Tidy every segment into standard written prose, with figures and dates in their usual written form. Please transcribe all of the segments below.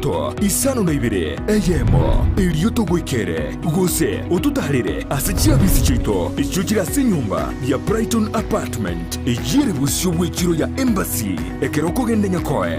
Itoto isano na ibere eyemo Irioto goikere Gose ututaharire Asachia bisi chito Ichujira senyumba ya Brighton Apartment Ijire busio bwekiro ya Embassy Ekeroko gende nyakoe.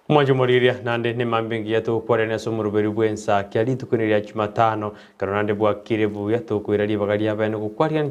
Mwajumuriria nande ni mambingi ya tukwarene Omoroberio bwensa kiali tukuniria Jumatano karonande bwakire buya tukwira libagaria bene gukwaria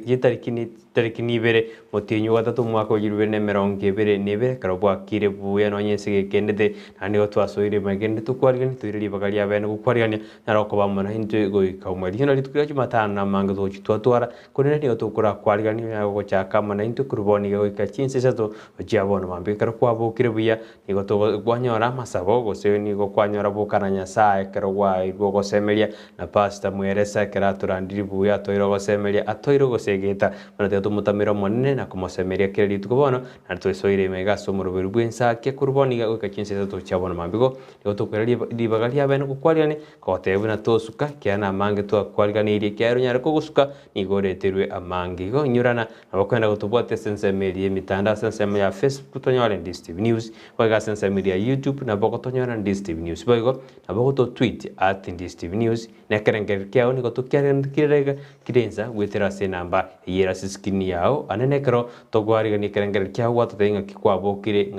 gitarikini ibere mutinyu gatatu mwaka wa 2022 karo bwakire buya no nyese gekendete nandi go twasoire magende tukwaria twire libagaria bene gukwaria naroko bamona hintu goika umweri hino litukira Jumatano na manga zo chitwatwara kunene ni tukura kwaria ni yago chaka mana hintu kurboni goika chinse sato jabona mambi karo kwa bukire buya ni go kwanyora masabo gose ni go kwanyora bukana nyasaye kero gwa irwo gosemeria na pastor mweresa kera turandiri buya toiro gosemeria atoiro gosegeta mana tumutamira monene na kumosemeria kera litukubona na twisoire mega Omoroberio bwensa ke kurboni ga ukachinse to chabona mambigo ni to kwera libagalia bene kukwariane kotebu na tosuka kiana mange to kwariganirie kero nyara kugusuka ni goreterwe amangi go nyurana na bakwenda gutubwate sense media mitanda sense ya Facebook tonyore Ndizi News waga sense media YouTube na boko tonyora Ndizi TV News boigo na boko to tweet @Ndizi TV News na kerengere kyao niko to kirega kidenza gwetera se namba yera siskini yao anenekero to gwari ni kerengere kyao wato tenga kikwabo kire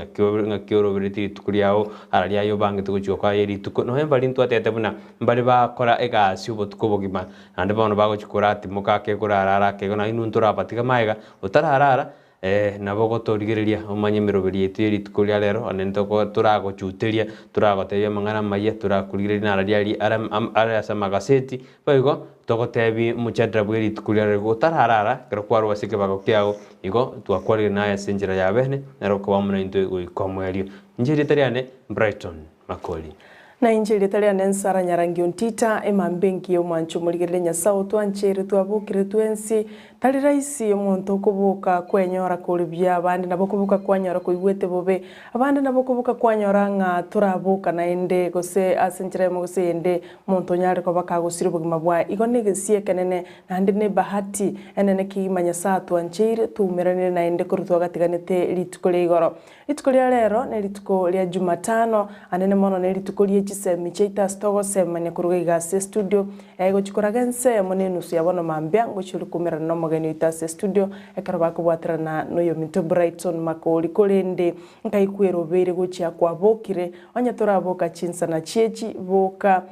ngakiorobereti tukuri yao aralia yo bange tukuchwa kwa yeri tuko no hemba lintu atete buna mbali ba kora ega siubo tukobogima ande bano bago chikorati mukake kurarara ke na inuntura patika maiga utararara na boko torigereria umanye miroberia yetu tukuria lero anento ko turago chuteria turago teya mangana maye turakuligeria na radiali ara sama gaseti baigo togotebi muchadra bweri tukuria lero tararara kero kwaro wasike bago kyao igo twakwari na senjira ya bene nero ko bamuna into go ikomwerio njiri tariane Brighton Makoli na injiri talia nensara nyarangi ontita emambengi yo mwancho muligerere nyasao twanchere twabukire twensi tali raisi omuntu kubuka kwenyora kulibya abandi nabo kubuka kwanyora kuigwete bobe abandi nabo kubuka kwanyora nga turabuka na ende gose asenjere mo gose ende muntu nyare ko bakagusira bugima bwa igonegesie kenene nandi ne bahati enene kimanya sa twanchere tumerane na ende kurutwa gatiganete litukole igoro litukole lero ne lituko lya Jumatano anene mono ne lituko lya Chisemi cheita stogo semanya kuruga igase studio ego chikoragense monenu su yabono mambya ngo chulukumira no mogeni itase studio ekaraba kubwatrana no yo minto Brighton Makoli kolende nkaikwero bere gochya kwa bokire onya toraboka chinsa na chechi boka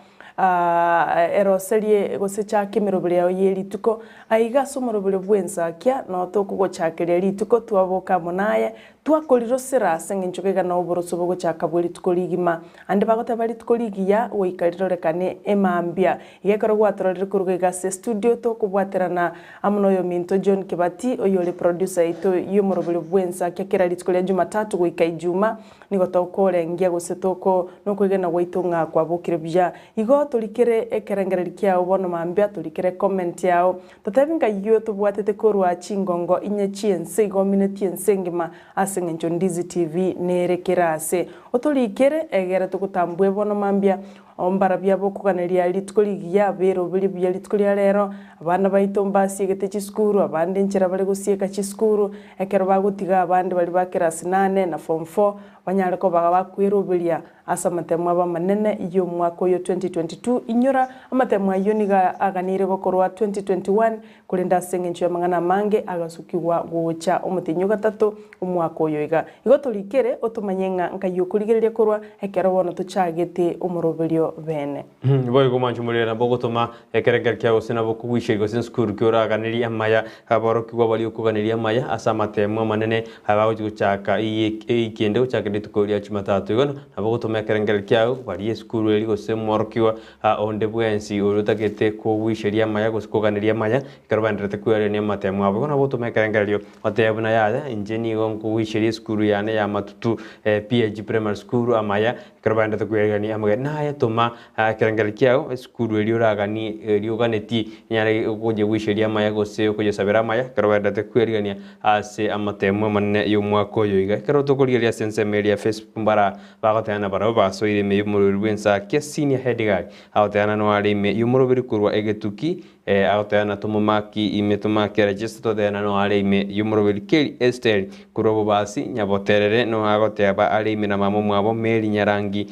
eroserie gose chake miroberio yeli tuko aiga Omoroberio bwensa kya no tokugo chakere lituko twaboka monaye twakoliro sera sengenchokega na oboroso bogo chaka bweli tukoligima ande bagote bali tukoligia oikaliro rekane emambia igekoro gwatorere kurugega se studio to kubwaterana amuno yo minto John Kibati oyole producer ito y'Omoroberio bwensa kyakera litukolia Jumatatu goika Ijuma nigo tokore ngia gose toko no kwegena gwitunga kwa bukire bya igo tulikere ekerengere kyao bono mambia tulikere comment yao tatabinga yo tubwatete korwa chingongo inye chiense go minute ensengima asengencho Ndizi TV nerekerase otulikere egera tukutambwe bono mambia ombara byabo kukaneria litukoligia bero bili bya litukolia lero abana baitombasi gete chiskuru abandi nchera bali gusieka chiskuru ekero bagutiga abandi bali bakera St.Ann na form 4 banyare ko bakwirubilia asa matemwa ba manene iyo mwako yo 2022 inyora amatemwa yo niga aganire gokorwa 2021 kulinda sengencho mangana mange agasukiwa gocha omutinyo gatatu umwako yo iga igotolikere otumanyenga nkayo kuligereria korwa ekero bono tuchagete Omoroberio bene boy go manchu mulera bogotoma ekereger kya osena bokugwishe go senskuru kyora aganiri amaya abaro kigwa bali okuganiria amaya asa matemwa manene abawo guchaka ikende uchaka rituko ria Jumatatu igono nabo gutumekera ngeri kiao bari skuru eri gose morkiwa onde bwensi urutagete kugwisheria maya gusukuganiria maya ikarubandete kweria matemu abo nabo gutumekera ngeri otebuna ya injeni gon kugwisheria skuru yane ya matutu PH primary school amaya ikarubandete kweria amage naye tuma kerengeri kiao skuru eri uragani eri uganeti nyare kuje gwisheria maya gose kuje sabira maya ikarubandete kweria ase amatemu manne y'umwaka uyu iga karoto kuriria sense media Facebook mbara bagotana bara basoire me y'umurubiri bwensa kia senior head guy agotana no ari me y'umurubiri kurwa egetuki agotana tumumaki imetumaki register to dena no ari me y'umurubiri keri Esther kurobo basi nyaboterere no agoteba ari me na mamo mwabo meri nyarangi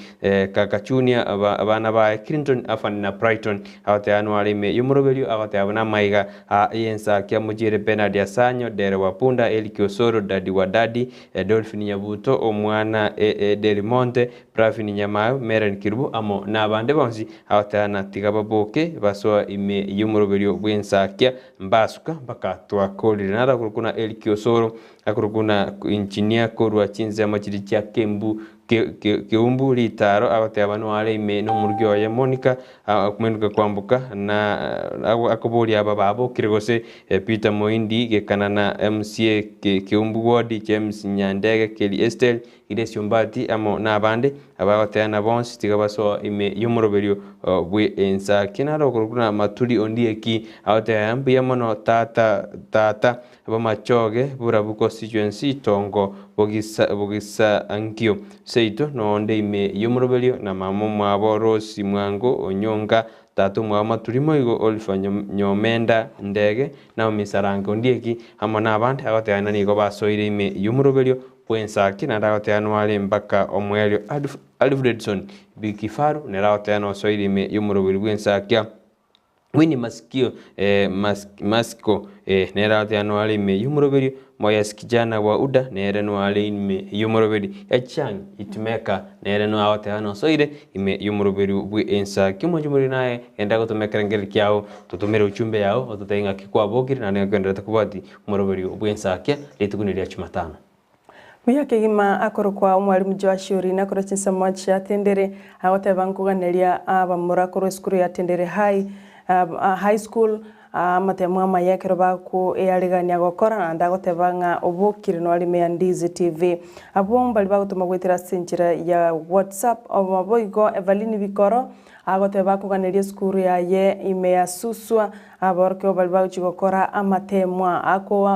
kakachunia abana ba Clinton afani na Brighton agotana no ari me y'umurubiri agoteba na maiga yensa kia mujire Bernard Asanyo dere wapunda Eliki Osoro dadi wa dadi Dolphin Nyabuto omwana Delimonte Pravin Nyamayo Meren Kirubu amo nabande bonsi awatana tigababoke baswa ime y'umuroberio bwensakia mbasuka mpaka twakolire nara kurukuna Eliki Osoro akurukuna engineer korwa chinze amachiri kya Kembu Keumbu litaro abateba no ale ime no murgyo ya Monica akumenuka kwambuka na akobori aba babo kirigose Peter Moindi gekanana MCA Keumbu ward James Nyandege Keli Estel Idesio Mbati amo nabande ababatena bonsi tigabaso ime y'umuroberio bwe ensa kinaro kurukuna maturi ondieki abatayambi yamono tata abamachoge burabuko constituency tongo bogisa ankio seito no onde ime y'umuroberio na mamo mwabo Rosi Mwango Onyonga tatu mwama turimo igo Olifa Nyomenda Ndege na umisarango ndieki amo nabandi abatayana nigo basoire ime y'umuroberio bwensaki na ndagoteyano wale mpaka omwelio Alfredson Bikifaru na ndagoteyano soire ime y'umuroberio bwensakia Wini masikio masko nera tano wale ime y'umuroberio moya kijana wa uda nere no wale ime y'umuroberio echang itumeka nere no awate hano soire ime y'umuroberio bwe ensa kimo jumuri naye enda gutumekera ngeri kyao tutumere uchumbe yao otutenga kikwa bogiri na nengwendera takubati umuroberio bwe ensa kya lituguniria Jumatano Muya kegima akoro kwa umwalimu Joashuri na koro chinsa mwachi atendere awate bankuganeria abamura koro skuru ya tendere high school matemu amaya keroba ku ealigania gokora na ndagotebanga obukire no ali me Ndizi TV abo bali bagotuma gwetera senjira ya WhatsApp oboigo Evelyn Bikoro agoteba kuganeria skuru ya ye ime ya suswa aborke bali bagchigokora amatemwa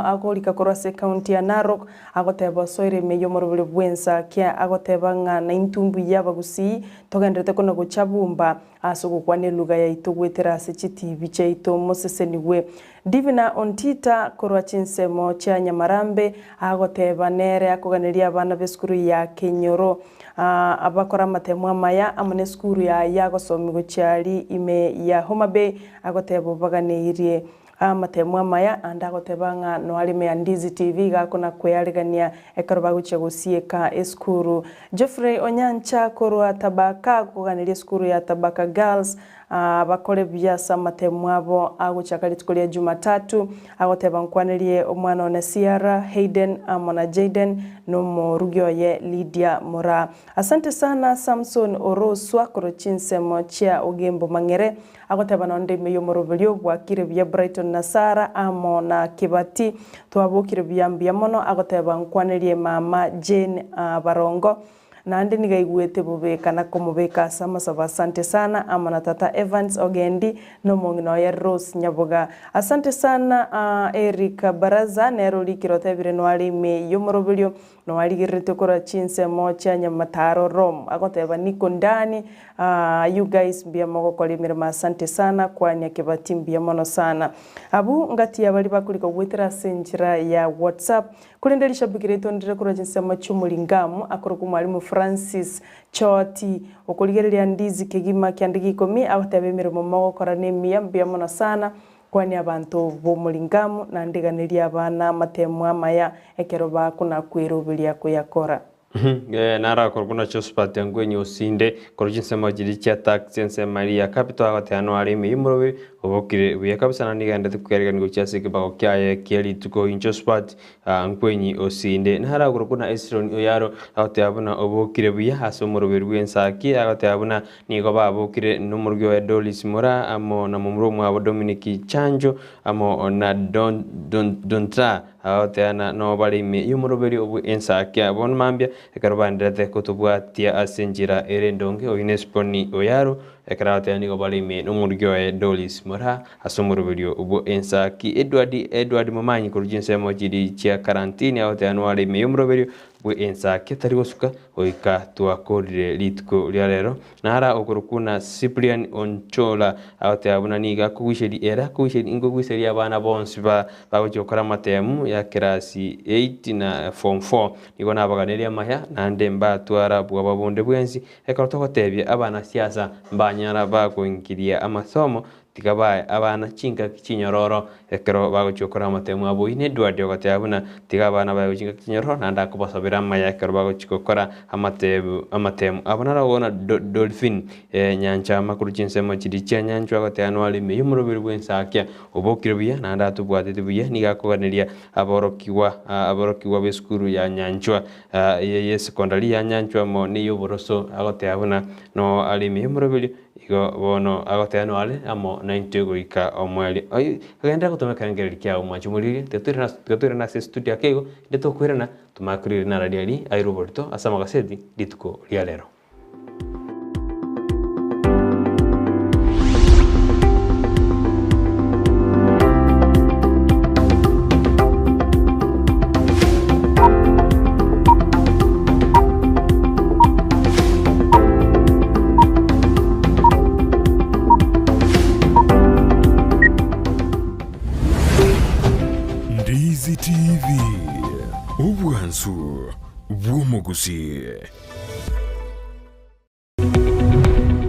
akolika korwa se county ya Narok agoteba soire me y'umuroberio bwensa kia agotebanga na intumbu yabagusi togendete kono guchabumba asugukwane lugha ya itogwetera se TV chaito moseseniwe Divina Ontita korwa chinsemo cha Nyamarambe agoteba nere akuganeria abana beskuru ya Kenyoro abakora matemu amaya amone skuru ya gosomi gochari ime ya Homa Bay agoteba baganirie matemu amaya andagotebanga no alime ya Ndizi TV gakona kwealigania ekaroba guche gusieka eskuru Geoffrey Onyancha korwa Tabaka kuganiria skuru ya Tabaka Girls bakore byasa matemu abo aguchakali tukolia Jumatatu agoteba nkwanerie omwana ona Sierra Hayden amona Jaden no morugyo ye Lydia Mora. Asante sana Samson Oroswa korochinsemo chia ogembo mangere agoteba nonde meyo moroberio bwakire bya Brighton na Sara amona Kibati twabukire byambia mono agoteba nkwanerie mama Jane Barongo nandi nigaigwete bubeka na komubeka sama asante sana amana tata Evans Ogendi no mongino ya Rose Nyaboga. Asante sana Eric Baraza nero likirote bire no ali me y'umuroberio no ali girete kora chinse mocha Nyamataro Rom agoteba niko ndani you guys bia mogo kole mirema asante sana kwani akibati mbia mono sana abu ngati ya bali bakulika gwetera senjira ya WhatsApp kulendelisha bikireto ndire kora chinse mochumulingamu akoro kumwalimu Francis Choti okoligereria Ndizi kegima kyandiki komi abatabe mirimo mago kora nemia mbia mono sana kwani abantu bo mulingamu na ndiganiria abana matemu amaya ekeroba kuna kwirubiria kuyakora nara korkuna chospate ngwenye usinde korjinse majiri cha taxi Maria capital agatano alimi y'umurobe obokire buya kabisa na niganda tukerega ngo cyase kibago kyaye kiri tuko inchosport nkwenyi osinde ntara gurukuna Esron oyaro aho yabona obokire buya Omoroberio bwensaki aho yabona nigo babokire n'umuryo wa Dolis Mora amo na mumro mwa Dominic Chanjo amo na donta aho tena no balimi Omoroberio bwensaki abon mambia ekarubandete kutubwatia asenjira erendonge oinesponi oyaro ekarate nigo balimi n'umuryo wa Dolis Mora Omoroberio bwensaki Edward Momanyi kurujinse jiri chia karantini aho tena walimi Omoroberio bwensaki tari gosuka oika twakorire litko lya rero nara okurukuna Cyprian Onchola aho yabona niga kuwisheri era kuwisheri ingo gwisheri abana bonsi bagokora matemu ya kirasi 8 na form 4 nigo nabaganiria mahya nande mbatwara bwababonde bwensi ekarotokotebye abana siasa mbanyara bagoinkiria amasomo tikabaye abana chinga kinyororo ekero bagochokora matemu abo ine Edward yabona tigabana bayo chinga kinyororo nanda kubasabira maya ekero bagochokora amatemu abana ragona dolphin nyancha makuru chinsemo chiri chia nyanchwa goteanwali me Omoroberio bwensakya obokire buya nanda tubwatete buya nigakoganiria aborokiwa beskuru ya nyanchwa ye secondary ya nyanchwa mo ni yoboroso agoteabona no alimi Omoroberio igo bono agoteno ale amo 90 goika omweli agenda gutomeka ngeri kya umachumurire tetura na studio akego ndetokwirana tumakurire na radio Roberto asama gaseti lituko lya lero. Ndizi TV ubwansu bw'omuguzi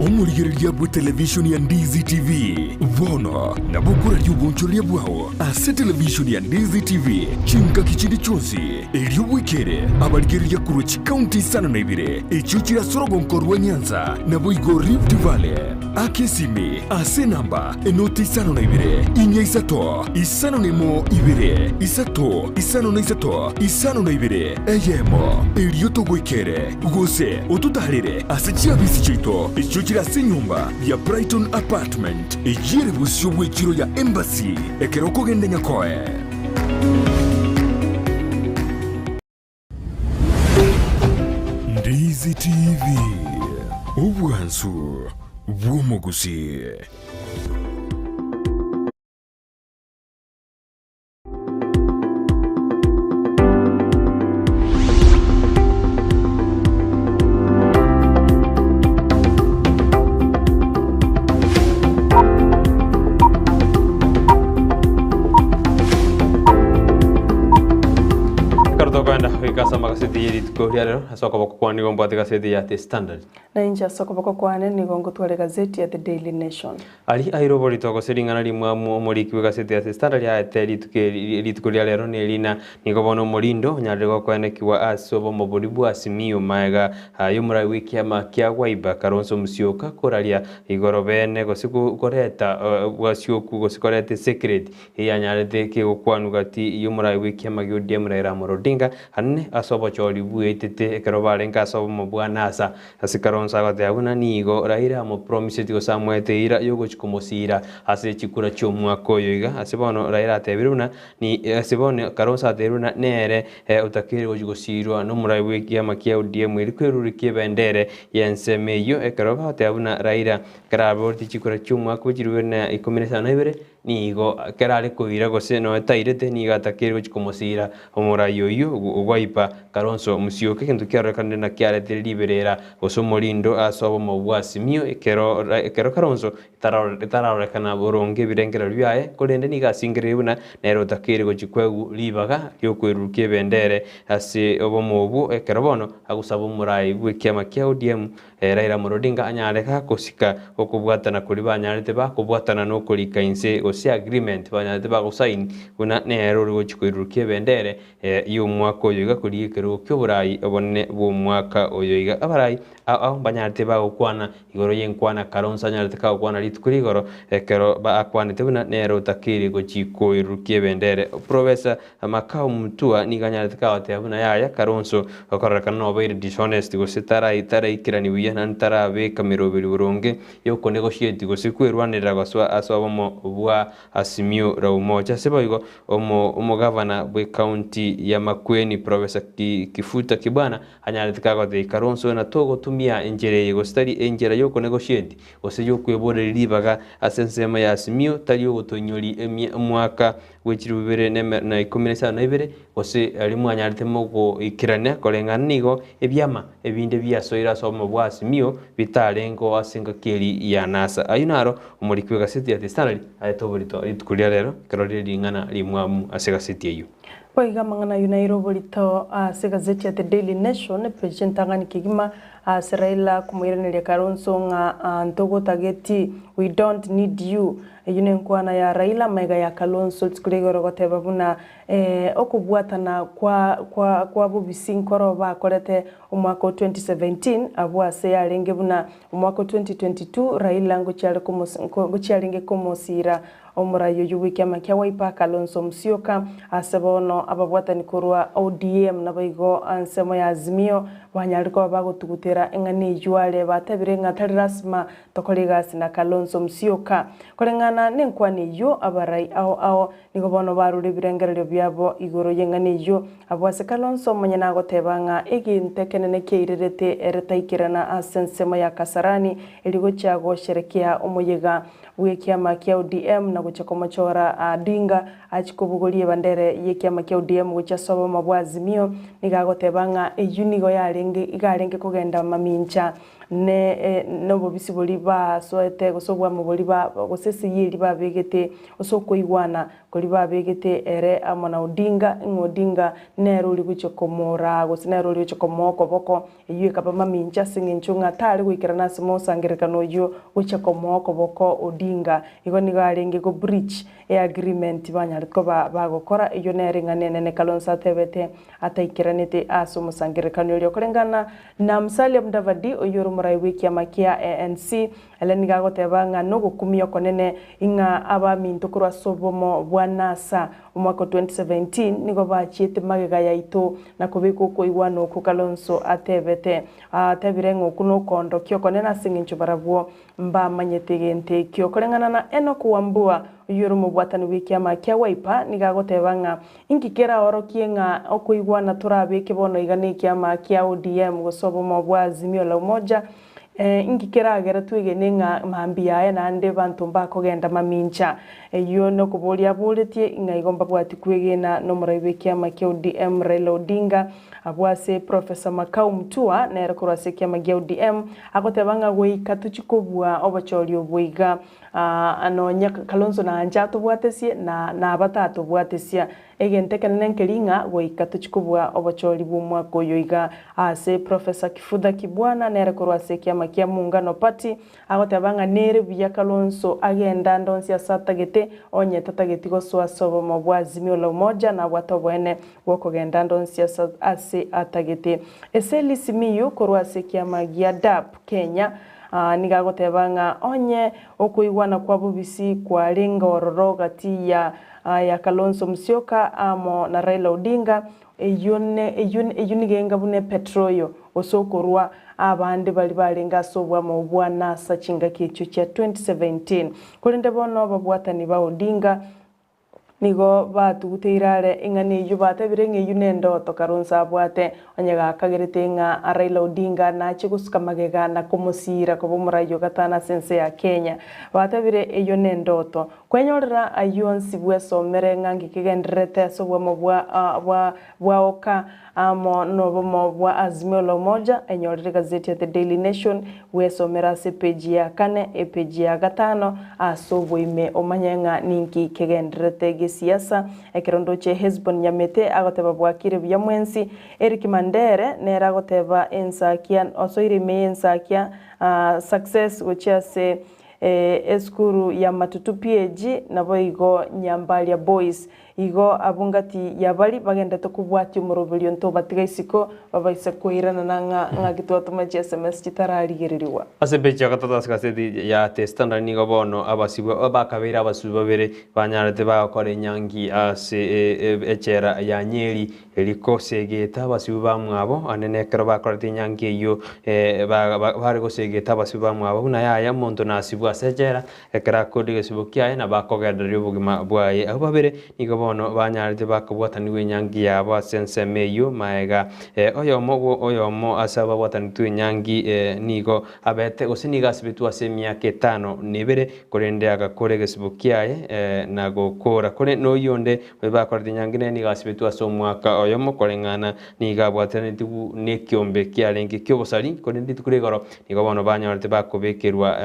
omulirya bwa television ya Ndizi TV bono nabukura ly'obunchorya bwawo ase television ya Ndizi TV chinka kichindi chonsi ery'obwekere abalirya kuro chikaunti sana na ibire ekyo kirasorogonkorwa Nyanza nabo igo Rift Valley akesimi ase namba enoti isano na ibire inya isato isano nemo ibire isato isano na isato isano na ibire eyemo eryotogwekere gose otutarire ase chiabisi chito ekyo kirase nyumba ya Brighton Apartment ejire busyo bwekiro ya Embassy ekero kogende nyakoe Ndizi TV ubwansu bw'omuguzi Kasama kaseti yeri tukoria lero asoka bakwani gomba gazeti ya The Standard na inja soko bakokwane ni gongo twale gazeti ya The Daily Nation ali airobori toko seringana limwa omoriki we gazeti ya The Standard ya teli tukoria lero ni elina nigobono molindo nyarego kwanekiwa asobo moboribu asimio maega yumura wiki ya makia waiba karonso musioka koralia igorobene gosiku koreta wasioku gosikorete secret ya nyarete ke gokwanu gati yumura wiki ya magyo mura morodinga hanne asobo chori buetete ekerobarenga asobo mobwanasa asikaronsa goteabuna nigo raira mo promise tigo samwete ira yogo chikomosira ase chikura chomwako yoiga asebono raira atebiruna ni asebone karonsa ateruna nere utakire gogosirwa no murai wiki amakia udiem iri kwerurikie bendere yensemeyo ekeroba atebuna raira karaboti chikura chomwako jirwena 12 nigo kerale kuira gose no tairete niga atakire chikomosira omurai yoyo ugwaipa karonso musioke kintu kyarekane na kyarete liberera osomolindo asobo mobwasimio ekero karonso itararekana boronge birengera byaye kolende niga singirebuna nero takire gochikwegu libaga yokwerukie bendere ase obomobu ekero bono agusaba murai gwekiama kya ODM Raila Morodinga anyareka kosika okubwatana kuri banyarete bakubwatana no kuri kainse osi agreement banyarete bagusign una nero gochikwerukie bendere y'umwaka oyo igakuriye kero ky'uburayi obone bwo mwaka oyo iga abarai au banyarite bagukwana igoro yenkwana Kalonzo anyarite kagukwana ritukuri igoro ekero bakwanite buna nero takiri gochikoirukie bendere Professor Makau Mutua niganyarite kagoteba buna yaya Kalonzo okorrekana no baire dishonest gositara itara ikirani wiya nantara beka mirobiri buronge yoko negotiate gosikwerwanira goswa aswabamo bwa Asimio Raumoja seboigo omugavana bwe county ya Makueni Professor Kifuta Kibwana anyarite kagote Kalonzo na togo tumia enjere gostari enjera yoko negotiate ose kwebora ribaga asensema ya Asimio tari gotonyori mwaka wechiri bibere na 12 ose ari mwanyarite mogo ikirania kolengana nigo ebyama ebinde byasoira somo bwa Asimio bitarengo asinga keri ya NASA ayunaro umurikwe gaseti ya St.Ann ayetoborito itukulia rero kerori ringana rimwamu asegaseti eyo Oiga mangana yunairo bolito se gazeti ya The Daily Nation President Angani Kigima Seraila kumwireneria Kalonzo nga ntogo tageti we don't need you yune nkwana ya Raila maiga ya Kalonzo tikulegoro goteba buna okubwatana kwa bubisi nkoro bakorete umwaka 2017 abwa se yarenge buna umwaka 2022 Raila ngocyarenge komosira omurayo yuwiki amakia waipa Kalonzo Musyoka asebono ababwatani kurwa ODM nabaigo ansemo ya Azimio banyariko bagotugutera engani yuale batabire ngatari rasma tokoligasi na Kalonzo Musyoka kolengana nenkwani yo abarai ao nigo bono barure birengerero byabo igoro yengani yo abwase Kalonzo manyana gotebanga egintekenene keirerete eretaikirana asensemo ya Kasarani eligo chago sherekea umuyiga wekiama kia ODM na guchakomochora Dinga achikobugolie bandere yekiama kia ODM guchasoba mabwa Azimio nigagotebanga eyunigo yarenge igarenge kugenda mamincha ne nobo bisiboli ba soete gosobwa muboli ba gosesi yiri ba begete osokoigwana goli ba begete ere amona Odinga nero liguchokomora gosinero liguchokomoko boko yiwe kapa mamincha singinchunga tali gwikirana simo sangirekano yo guchokomoko boko Odinga igo nigarenge go breach agreement banyariko bagokora iyo nerengane ne Kalonzo atebete ataikiranite aso musangirekano lyo kolengana na Musalia Mudavadi oyoro murai wiki amakia ANC eleniga gotebanga no gukumio konene inga aba mintukurwa sobomo bwa NASA umwaka 2017 nigo bachiete magega yaito na kubiko koigwano ku Kalonzo atebete atabirengo kuno kondo kyo konena singincho barabwo mba manyetegente kyo kolengana na Enoku Wambua yoro mubwatani wiki amakia waipa niga gotebanga ingikera orokienga okuigwana turabike bono igane kiamakia ODM gosobomo bwa Azimio la Umoja ingikera agera twigenenga mambi yae nande bantu mbakogenda mamincha iyo no kubolia buletie ingayigomba bwati kwegena no muraibekia makia ODM Raila Odinga abwase Professor Makau Mutua nere kurwasekia magia ODM agotebanga gwe katuchikobwa obacholi obwiga anonya Kalonzo na anjato bwatesie na abatatu bwatesia egentekanene nkelinga gwe katuchikobwa obacholi bumwako yoiga ase Professor Kifuda Kibwana nere kurwasekia makia muungano party agotebanga nere bya Kalonzo agenda ndonsi asatagete onye tatageti goswa sobo mabwa Azimio la Umoja na watobwene wokogenda ndonsi ase atagete eseli simiyu kurwasekia magia DAP Kenya nigagotebanga onye okuigwana kwa bubisi kwa lenga ororo gati ya Kalonzo Musyoka amo na Raila Odinga eyunigenga bune petroyo osokorwa abandi bali balenga sobwa mu bwa NASA chinga kicho cha 2017 kulinde bono babwatani ba Odinga nigo batuguteirare ingani yubatabire ngeyunendo to Kalonzo abwate onyaga kagerete nga Raila Odinga na chigusuka magega na kumusira ko bomurayo gatana sense ya Kenya batabire eyonendo to kwenyorera ayonsi bwesomere ngangi kigenderete sobwa bwa oka amo no bwa Azimio la Umoja enyorere gazeti ya The Daily Nation wesomera se page ya 4 page ya 5 asobwe ime omanyenga ninki kigenderete siasa ekirondo che Hezbon Nyamete agoteba bwakire bya mwensi Eric Mandere nera agoteba ensakia osoire me ensakia success gochase eskuru ya Matutu PAG nabo igo Nyambalia Boys igo abungati yabali bagendete kubwati Omoroberio nto batiga isiko babaise kuirana nga gitwatuma SMS kitararigiririwa ase becha gatata gaseti ya testanda nigo bono abasibwa abakabira abasubwa bere banyarete bakore nyangi ase echera ya Nyeri eliko segeta abasibwa bamwabo anene kero bakore nyangi yo bari go segeta abasibwa bamwabo una yaya muntu nasibwa sejera ekera kodi gesibo kyaye na bakogenderio bugima bwaye abo babere nigo bono banyarete bakobwataniwe nyangi yabo asensemeyo maega oyomo asaba bwataniwe nyangi nigo abete gusiniga sibitu ase myaka 5 nibere korende agakore gesibo kyaye na gukora kore no yonde bakore nyangine niga sibitu ase omwaka oyomo korengana niga bwatanitibu nekiombe kyarenge kyobosari korende tukuregoro nigo bono banyarete bakobekerwa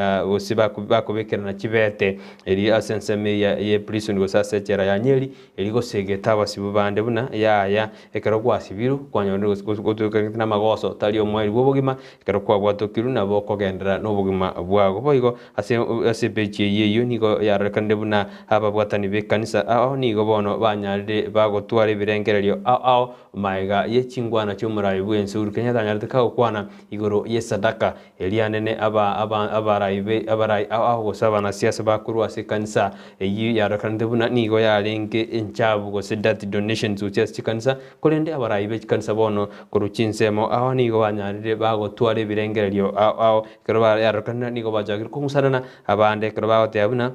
bakobekera na kibete eri asenseme ye prison gosase chera ya Nyeri eri gosegeta abasibu bande buna yaya ekero gwasibiru kwanyonde gotukana magoso tali omweri bwobugima ekero kwabwatokiru nabo kogendera n'obugima bwago boigo ase beche yeyo nigo yarekande buna ababwatani be kanisa aho nigo bono banyarire bagotwara ibirengererio aho maiga yechingwana cy'umurayi bwense uru Kenya tanyarite kwana igoro yesadaka elianene abarayi aho gosaba na siasa bakuru ase kanisa eyi yarekande buna nigo yarenge enchabu gose that donations uche kanisa kolende abarayi be kanisa bono koruchinsemo aho nigo banyarire bagotwara ibirengererio aho kero yarekande nigo bajagir kumusana abande kero bagoteabuna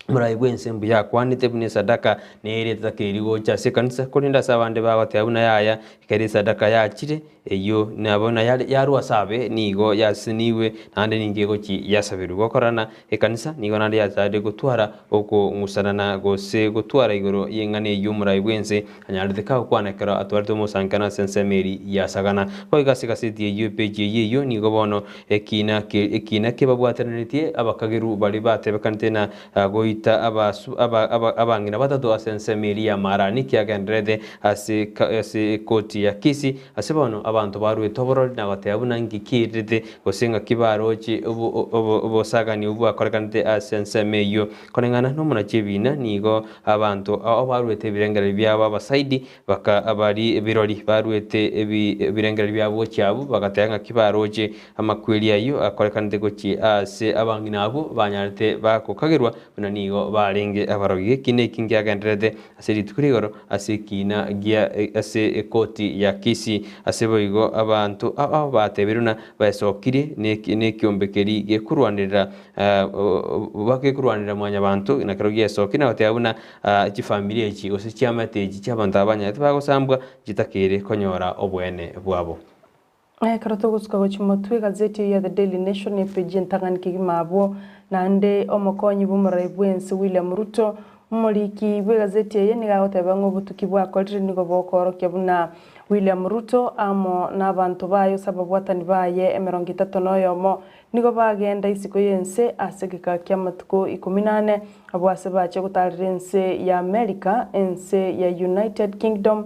murayi bwense mbu yakwanite bune sadaka nere takerigo cha sekanisa kolinda sabande bagoteabuna yaya keri sadaka yakire eyo nabona yaru asabe nigo yasiniwe nande ningego ki yasabiru gokorana ekanisa nigo nande yazade gutwara oko ngusanana gose gutwara igoro yengane yumurayi bwense anyarite ka kwana kera atwarto musankana sensemeri yasagana koigasikasiti eyo peje yeyo nigo bono ekina ke babwataniritie abakageru bali batebekante na goita abangina batatu asensemeri ya marani kiagendrede ase koti ya kisi asebono abantu baruwe toborori na bateabuna ngikirite gosenga kibarochi obosagani ubu akorekante asensemeyo konengana no munachebina nigo abantu abaruwete birengere byabo abasaidi baka abari birori baruwete birengere byabo cyabo bagatenga kibarochi amakweli ayo akorekante gochi ase abangina abo banyarite bakokagerwa buna nigo barenge abarogi kine kingi agendrede ase ritukurigoro ase kina gia ase koti ya kisi ase igo abantu aho batebiruna basokire nekiyombekeri gekurwanira bakekurwanira mwanya abantu nakarogiye sokina bateabuna ikifamilie iki ose cyamateji cy'abantu abanyate bagosambwa gitakere konyora obwene bwabo karoto gusuka gochimotwe gazeti ya The Daily Nation epeji ntanganiki mabo nande omokonyi bumurayi bwense William Ruto umuliki bwe gazeti ye nigahoteba ngobutuki bwa koltre nigo bokoroke buna William Ruto amo n'abantu bayo sababwatani baye 30 noyomo nigo bagenda isiko yense asegeka kyamatuko 18 abwase bache gutarira ense ya America ense ya United Kingdom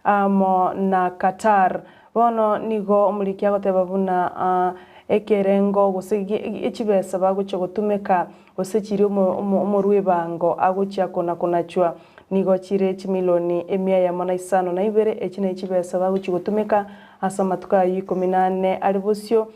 amo na Qatar bono nigo omuliki agoteba buna ekerengo gusigi ekibesa baguche gutumeka gusechiri omurwe bango agucha konachwa nigo chire chimiloni emia ya mona isano na ibere ekine ekibesa baguchi gutumeka asamatuka 18 alibusyo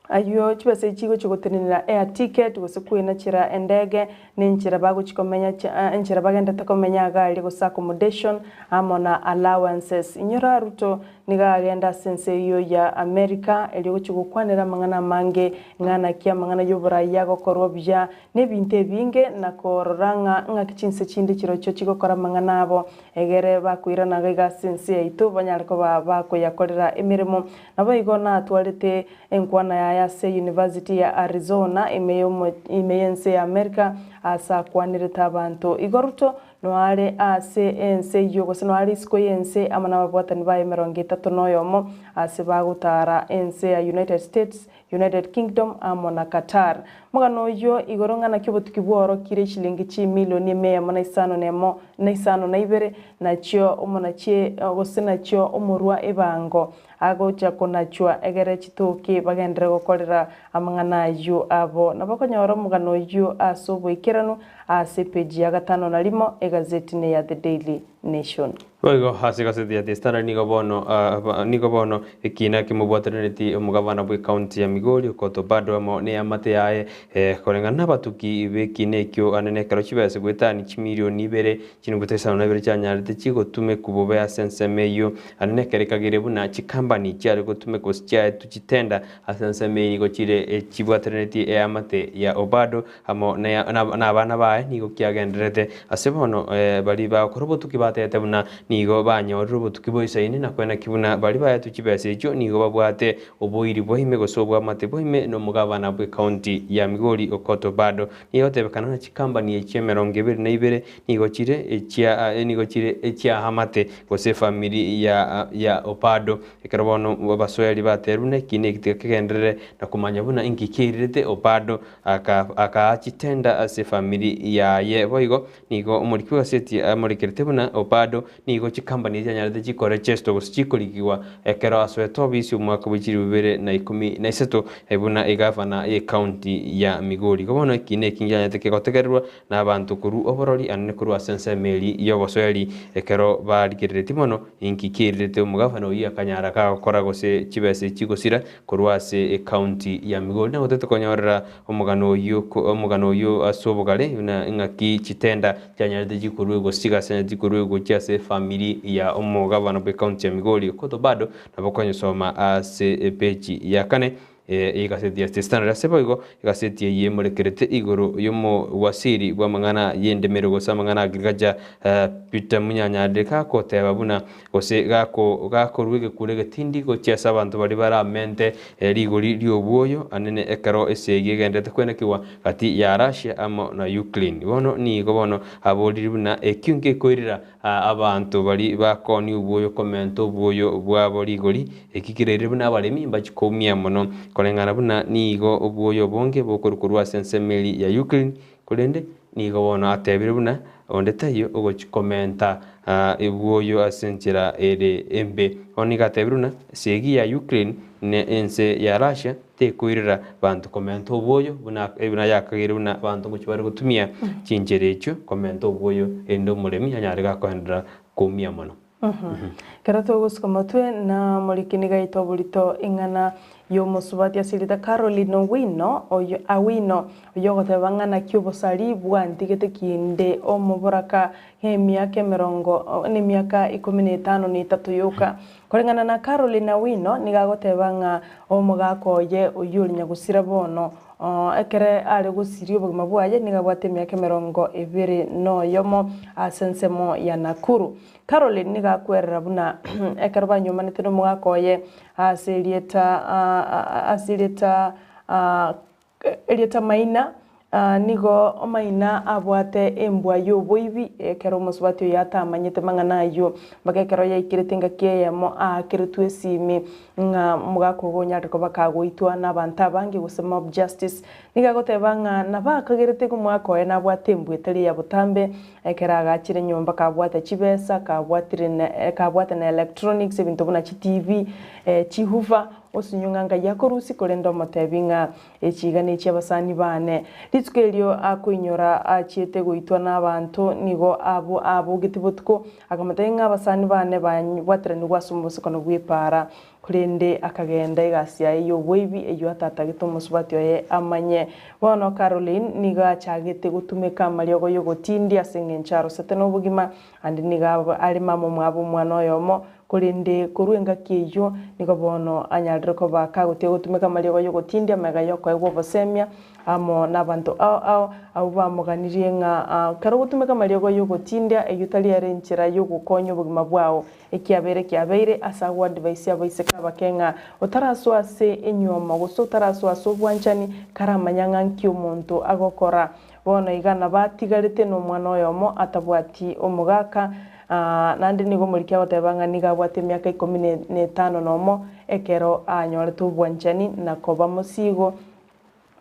ayo chibese chigo chugotenera air ticket gusekuina chira endege ninchira baguchikomenya enchira bagenda takomenya gali gusa accommodation amona allowances inyora Ruto nigagenda sense iyo ya America eli guchigukwanira mangana mange ngana kia mangana yoburayi yagokorwa bya nebinte binge na kororanga ngakichinse chindi chiro cyo chigokora mangana abo egere bakwirana gaiga sense ito banyariko bakoyakorera emirimo nabo igona atwarete enkwana ya University ya Arizona imeyense ya America asa kwanirita abantu igoruto noare ase ense yo gose noare isiko yense amana babwatani ba 31 ase bagutara ense ya United States, United Kingdom amona Qatar. Mugano yo igorongana kibotuki bworo kire shilingi chi milioni 150 na ibere nachyo omonachie gose nachyo omurwa ebango agocha konachwa egere chitoki bagendere gokorera amangana yo abo nabakonyora mugano yo asobo ikerano ase page ya 5 egazeti ne ya The Daily Nation. Oigo hasi gazeti ya The Standard nigo bono ikina kimubwataneti omugabana bwe county ya Migori koto bado amo ne amate yae korengana batuki bekine kyo anene karo chibese gwetani chimilioni 2 kinugutesana cyanyarite kigotume kubobe ya sensemeyo anene kerekagire buna chikambani cyari gotume kosya tukitenda asensemeyi go kire chibwataneti amate ya Obado amo na abana bae nigo kyagenderete asebono bali ba korobotuki batete buna nigo banyorero butukiboisaine na kwena kibuna bali bayatu kibese cyo nigo babwate oboiri bohime gosobwa mate bohime no mugabana bwe county ya Migori okoto bado niyo tebekana na chikambani echemeronge 22 nigo kire echia hamate gose family ya Opado ekarabono abasoyali baterune kine kitekenderere na kumanya buna ingikirite Opado aka chitenda ase family ya yeboigo nigo omurikiwa seti amurikirite buna Opado nigo chikambani cyanyarite chikore chesto gosichikolikiwa ekero asweto bisi umwaka w'ikiri 2013 ebuna egavana e county ya Migori gobono kine kinjanyate kegotegererwa na abantu kuru oborori anne kuru asensemeli yogosoyali ekero barikirite mono inkikirite umugavana oyi akanyara ka gukora gose chibese chigosira kuru ase county ya Migori na gotete konyorera omugano oyo asobogale na ngaki chitenda cyanyarite chikuru gosiga senati kuru gochase family ya omugabana bwe county ya Migori koto bado nabokonyo soma ase page ya 4 igazeti ya Standard aseboigo igazeti yemurekerete igoro yomo wasiri bwa mangana yendemero gosa mangana agrigaja Peter Munyanyade ka koteba buna gose gako rwege kurege tindi go cyasa abantu bari baramente rigori ryobuoyo anene ekaro esege gendete kwena kiwa kati ya Russia amo na Ukraine bono ni gobono aboliri buna ekyunge koirira abantu bari bakoni ubuoyo komento ubuoyo bwabo rigori ekikirere buna abalemi bachikomia mono kolengana buna nigo obuoyo bonge bokorukurwa sensemeli ya Ukraine kulende nigo bona atebire buna ondetayo ogochikomenta ebuoyo asenchira ere embe oniga tebiruna segi ya Ukraine ne ense ya Russia tekwirira bantu komenta obuoyo buna yakagire buna bantu muchibari gutumia chinjerecho komenta obuoyo endo muremi anyarega kwendera kumia mono. Kerato guskomatwe na molikini gaito bulito ingana yo musubati asilita Caroline Awino oyo gotebangana kyobosari bwantigete kinde omuboraka hemiaka 15 yoka korengana na Caroline Awino nigagotebanga omugakoye oyulinya gusira bono ekere ari gusirio bugima bwaye nigabwate emyaka 20 no yomo asensemo ya Nakuru. Caroline nigakwerera buna ekere banyomanite no mugakoye elieta maina nigo omaina abwate embwa yoboibi ekero musubati yata amanyete mangana yo bagekero yaikirete ngakiyemo akiritwe esimi nga mugakogonya riko bakagoitwa n'abantu abangi gusema of justice nigagotebanga nabakagerete kumwakoye nabwate embwa etari ya butambe ekera agakire nyomba kabwate chibesa kabwate na electronics ebintu buna TV chihuva osinyunganga yakorusi kolendo motebinga echigane cy'abasani bane litsukelyo akuinyora achiete goitwa n'abantu nigo abo gitibutko agamatenga abasani bane banywatrani gwasumuse kono gwipara kurende akagenda igasiya iyo webi eyo atata gitomusubati oye amanye bono Caroline niga chagete gutumeka mariogo yo gotindi asengencharo sete no bugima andi niga ali mamo mwabo mwana oyomo kurinde kuruenga kiyo nigo bono anyalire ko bakagote gutumeka mariogo yo gotindi amega yoko ego bosemia amo nabantu au bamuganirie nga karo gutumeka mariogo yo gotindia eyutali arenchira yo gukonyo bugima bwao ekiabeire asagwa advice yabo bakenga otaraswa se enyoma guso taraswa so bwanchani karamanyanga nkyo muntu agokora bono igana batigarite no mwana oyomo atabwati omugaka nandi nigo murikia gotebanga niga bwate miaka 15 nomo ekero anyorete obwanchani na koba musigo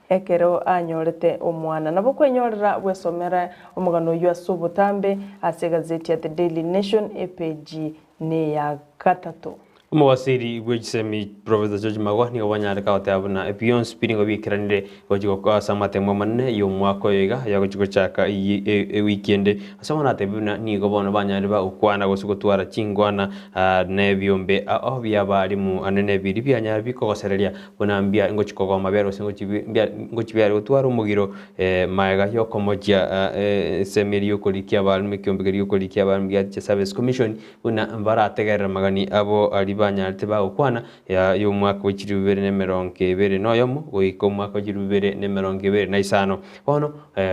ekero anyorete omwana nabo kwenyorera bwesomera omugano yu asubutambe ase gazeti ya The Daily Nation epeji ne ya gatatu. Umwasiri Chisemi Professor George Magwa ni wanyare ka otabuna epion spinning obi kiranire gojigo kwa samate momane yo mwako yiga ya gojigo chaka weekend asamana tebuna ni go bono banyare ba ukwana gosugo twara chingwana ne byombe obya bali mu anene biri byanyare biko gosereria bunambia ngochiko go mabero singo chibya gutwara umugiro maega yo komoja semeri yo kolikia bali mekyombe yo kolikia bali ya Service Commission una mbara tegera magani abo ali banyarite ba ukwana ya yo mwaka wa 2020 noyomo goiko mwaka wa 2025 bono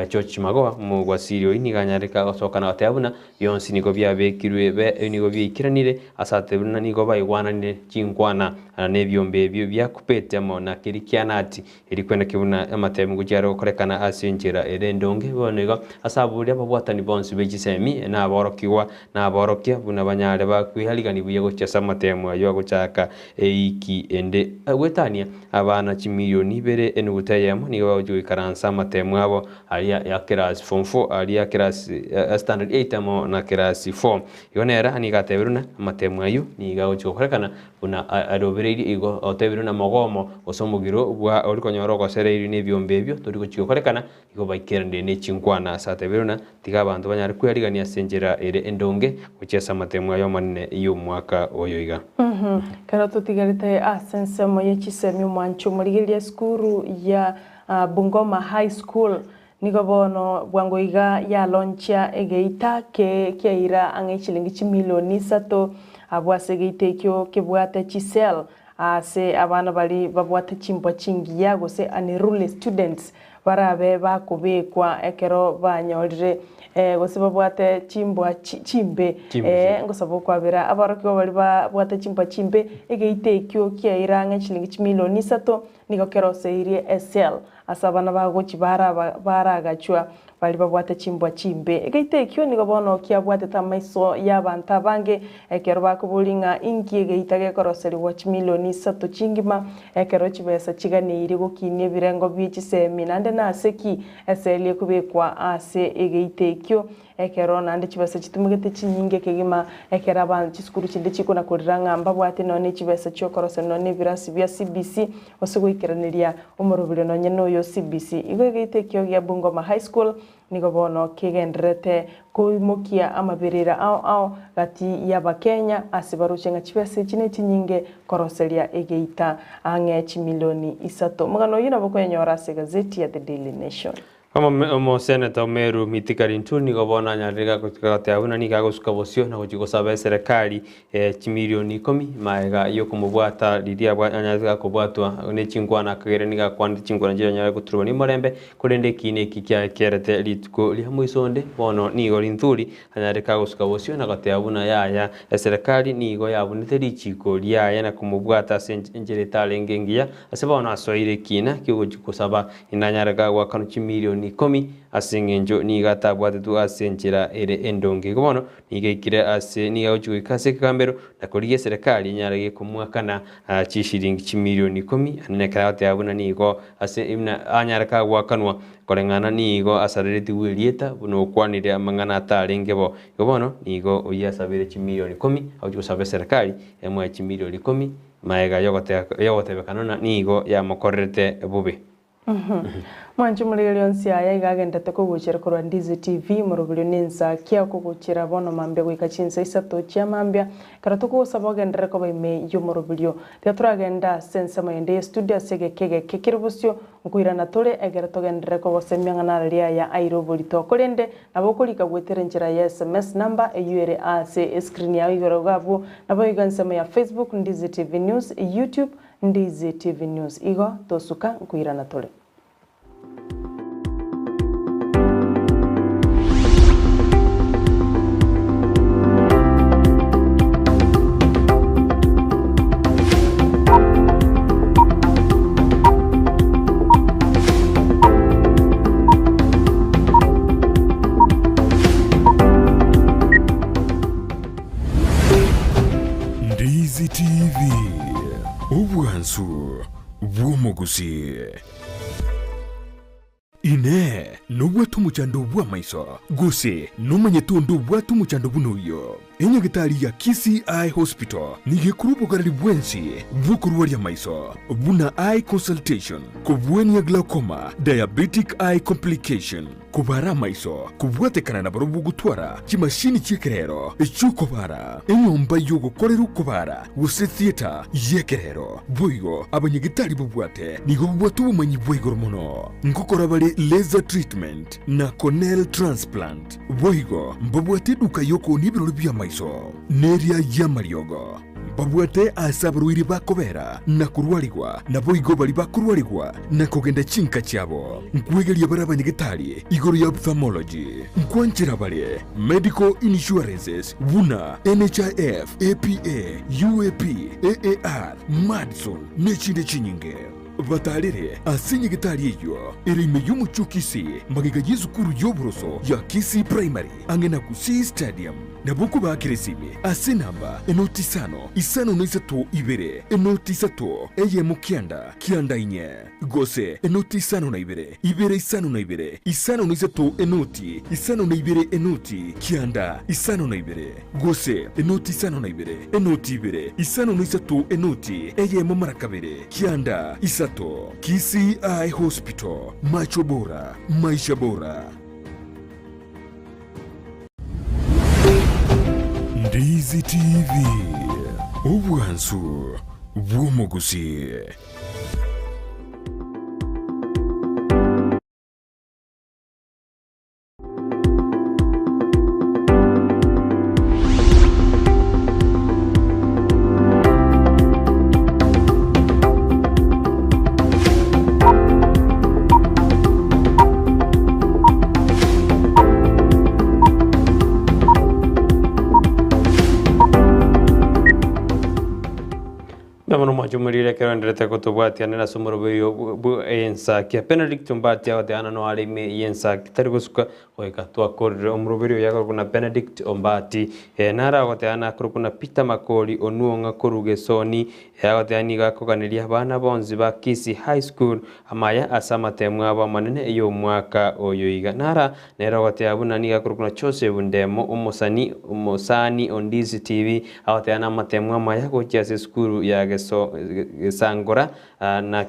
George Magwa mu gwasirio iniganyarika gosoka na batabuna yonsi nigo byabekirwe be nigo byikiranire asate buna nigo bayigwananire chinkwana ne byombe byo byakupete mo na kirikianati iri kwenda kibuna amatemu gujaro korekana asinjira erendonge bonego asaburi ababwatani bonsi be Chisemi na aborokiwa na aborokia buna banyare ba kwihaligani buye gochesa amatemu ayo guchaka iki ende gwetania abana chimilioni bere enugutayemo nigo bajuye karansa amatemu abo ali ya class form 4 ali ya class standard 8 amo na class 4 yonera ani gateberuna amatemu ayo niga gochokorekana buna arobereiri igo oteberuna mogomo osomugiro bwa orikonyoro gosereiri ne byombebyo turi gochikorekana igo baikirande ne chinkwana sateberuna tiga abantu banyari kwerigania senjera ere endonge gochesa amatemu ayo manne iyo mwaka oyo iga Kero tutigarite asensemo ye Chisemi mwancho murigiria skuru ya Bungoma High School nigo bono bwango iga ya launcha egeita ke keira ange chilingi milioni 3 abwase geite kyo kebwate Chisel ase abana bali babwate chimbwa chingi yago se unruly students barabe bakubekwa ekero banyorire gose babwate chimbwa chimbe ngosabo kwabira abarokyo bali babwate chimbwa chimbe egeite kyo kyairanga chilingi milioni 3 nigo kero seirie SL asabana bagochi baragachwa bali babwate chimbwa chimbe egeite kyo nigo bono kyabwate tamaiso yabanta bange ekero bakubulinga inki egeita gekoroseri watch milioni 3 chingima ekero chibesa chiganire gokinie birengo by'Chisemi nande naseki eseli kubekwa ase egeite kyo ekero nande chibesa chitumugete chinyinge kegima ekera abantu chiskuru chinde chikona kuriranga mbabwate none chibesa chokoroseri none birasi bya CBC osugwikiraniria Omoroberio nonye noyo CBC igo egeite kyo ya Bungoma High School nigo bono kigendrete kuimukia amaberera ao gati ya Bakenya asibaruchenga chibese chine chinyinge koroseria egeita ange milioni 3 mugano yina bokwenyora se gazeti ya The Daily Nation. Kama Senator Meru mitikari ntuni gobona nyarega kutikate abuna ni gagusuka bosio na kujigosaba serikali milioni 10 maega yo kumubwata lidia bwa nyarega kubwatwa ne chingwana kagere ni gakwandi chingwana njira nyarega kuturuba ni morembe kurende kine kikya kerete lituko lihamuisonde bono ni goli nturi nyarega gusuka bosio na gate abuna ya serikali ni go yabunite lichiko lya na kumubwata senjere talengengia asebona asoire kina kigujikosaba inanyarega gwa kanu milioni 10 asingenjo ni gatabwate tu asenjera ere endonge gobono nigeikire ase ni gauchwe kase kambero na kuriye serikali nyarage kumwakana chishiringi milioni 10 anene karate abuna nigo ase imna anyaraka gwakanwa korengana nigo asarereti wilieta buno kwanire amangana atarengebo gobono nigo oyasabire milioni 10 auchwe sabe serikali emwe milioni 10 maega yogote kanona nigo ya mokorete bube. Mwanchu murigirio nsiaya igagendete kuguchira kurwa Ndizi TV Omoroberio ninsa kia kuguchira bono mambia gwika chinsa 3 chia mambia karatu kusaba gendere ko baime y'Omoroberio teaturagenda sensa mayende studio sege kekirubusyo nkuirana tole egera togendere ko bosemyanga naria ya airobori to kolende nabokulika gwetere njira ya SMS number eyure ase screen ya igoro gabu nabo igansema ya Facebook Ndizi TV News, YouTube Ndizi TV News igo tosuka nkuirana tole. TV ubwansu bw'omuguzi ine nobwatu muchando bwa maiso gose nomanye tondo bwatu muchando bunoyo enyagitari ya KCI Hospital nigekurupo karali bwensi bukurwa ya maiso buna eye consultation kubweni ya glaucoma diabetic eye complication kubara maiso kubwatekana na barobu gutwara kimashini chikerero echukobara enyomba yogo koreru kubara wose theater yekerero boyo abanyagitari bubwate nigo bwatu bumanyi bwigoro muno ngokora bale laser treatment na corneal transplant boigo mbabwate duka yoko nibirori bya maiso neria ya mariogo babwate asabruiri bakobera na kurwarigwa na boigo bali bakurwarigwa na kugenda chinka cyabo nkwegeria barabanyegitari igoro ya ophthalmology nkwanchira bale medical insurances buna NHIF APA UAP AAR Madison nechinde chinyinge batarire asinye gitari iyo irime y'umucukisi magiga y'izukuru y'oburoso ya Kisi Primary angena kusi stadium nabuku bakiresime asinamba enoti sano isano noisato ibere enoti sato eye mukianda kianda inye gose enoti sano na ibere isano na ibere isano noisato enoti isano na ibere enoti kianda isano na ibere gose enoti sano na ibere enoti ibere isano noisato enoti eye mumarakabere kianda isato KCI Hospital macho bora maisha bora. Ndizi TV ubwansu bw'omuguzi. Jumurire kero ndrete kutubwati anena Omoroberio bu ensa kia Benedict Ombati awate ana no arime yensa kitari gusuka oika twakorire Omoroberio yako kuna Benedict Ombati nara awate ana kuna Peter Makoli onuonga koruge soni awate ani gakoganiria bana bonzi ba Kisi High School amaya asama temwa ba manene iyo mwaka oyoiga nara nera awate abuna ni kuna Joseph Ndemo umosani on Ndizi TV awate ana matemwa maya ko kiasi school ya geso Sangora na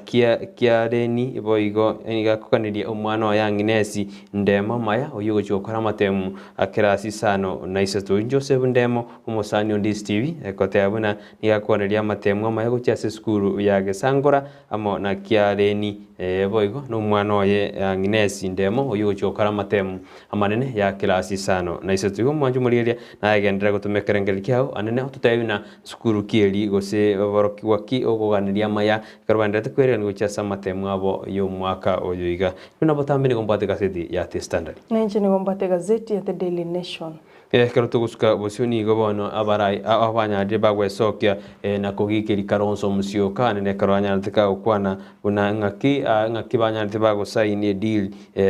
kiareni boigo eniga kokaniria omwana wa yanginesi Ndemo maya oyugo chokora matemu akirasi sano na isatu Joseph Ndemo umosani on Ndizi TV ekote abuna niga kokaniria matemu maya go chase skuru ya Sangora amo na kiareni boigo no mwana wa yanginesi Ndemo oyugo chokora matemu amanene ya kirasi sano na isatu mwanju muriria na agendera gutumekerengeri kyao anene tutayina skuru kieli gose boroki waki ogoganiria maya karwandete kwere ngo cyasa matemu abo yo mwaka oyoiga bino botambini gombate gazeti ya The Standard nenje ni gombate gazeti ya The Daily Nation karuto gusuka bosioni gobono abarai abanya de bagwe sokia na kugikiri karonso musio kane ne karwanya nteka ukwana una ngaki banya ntibago sign deal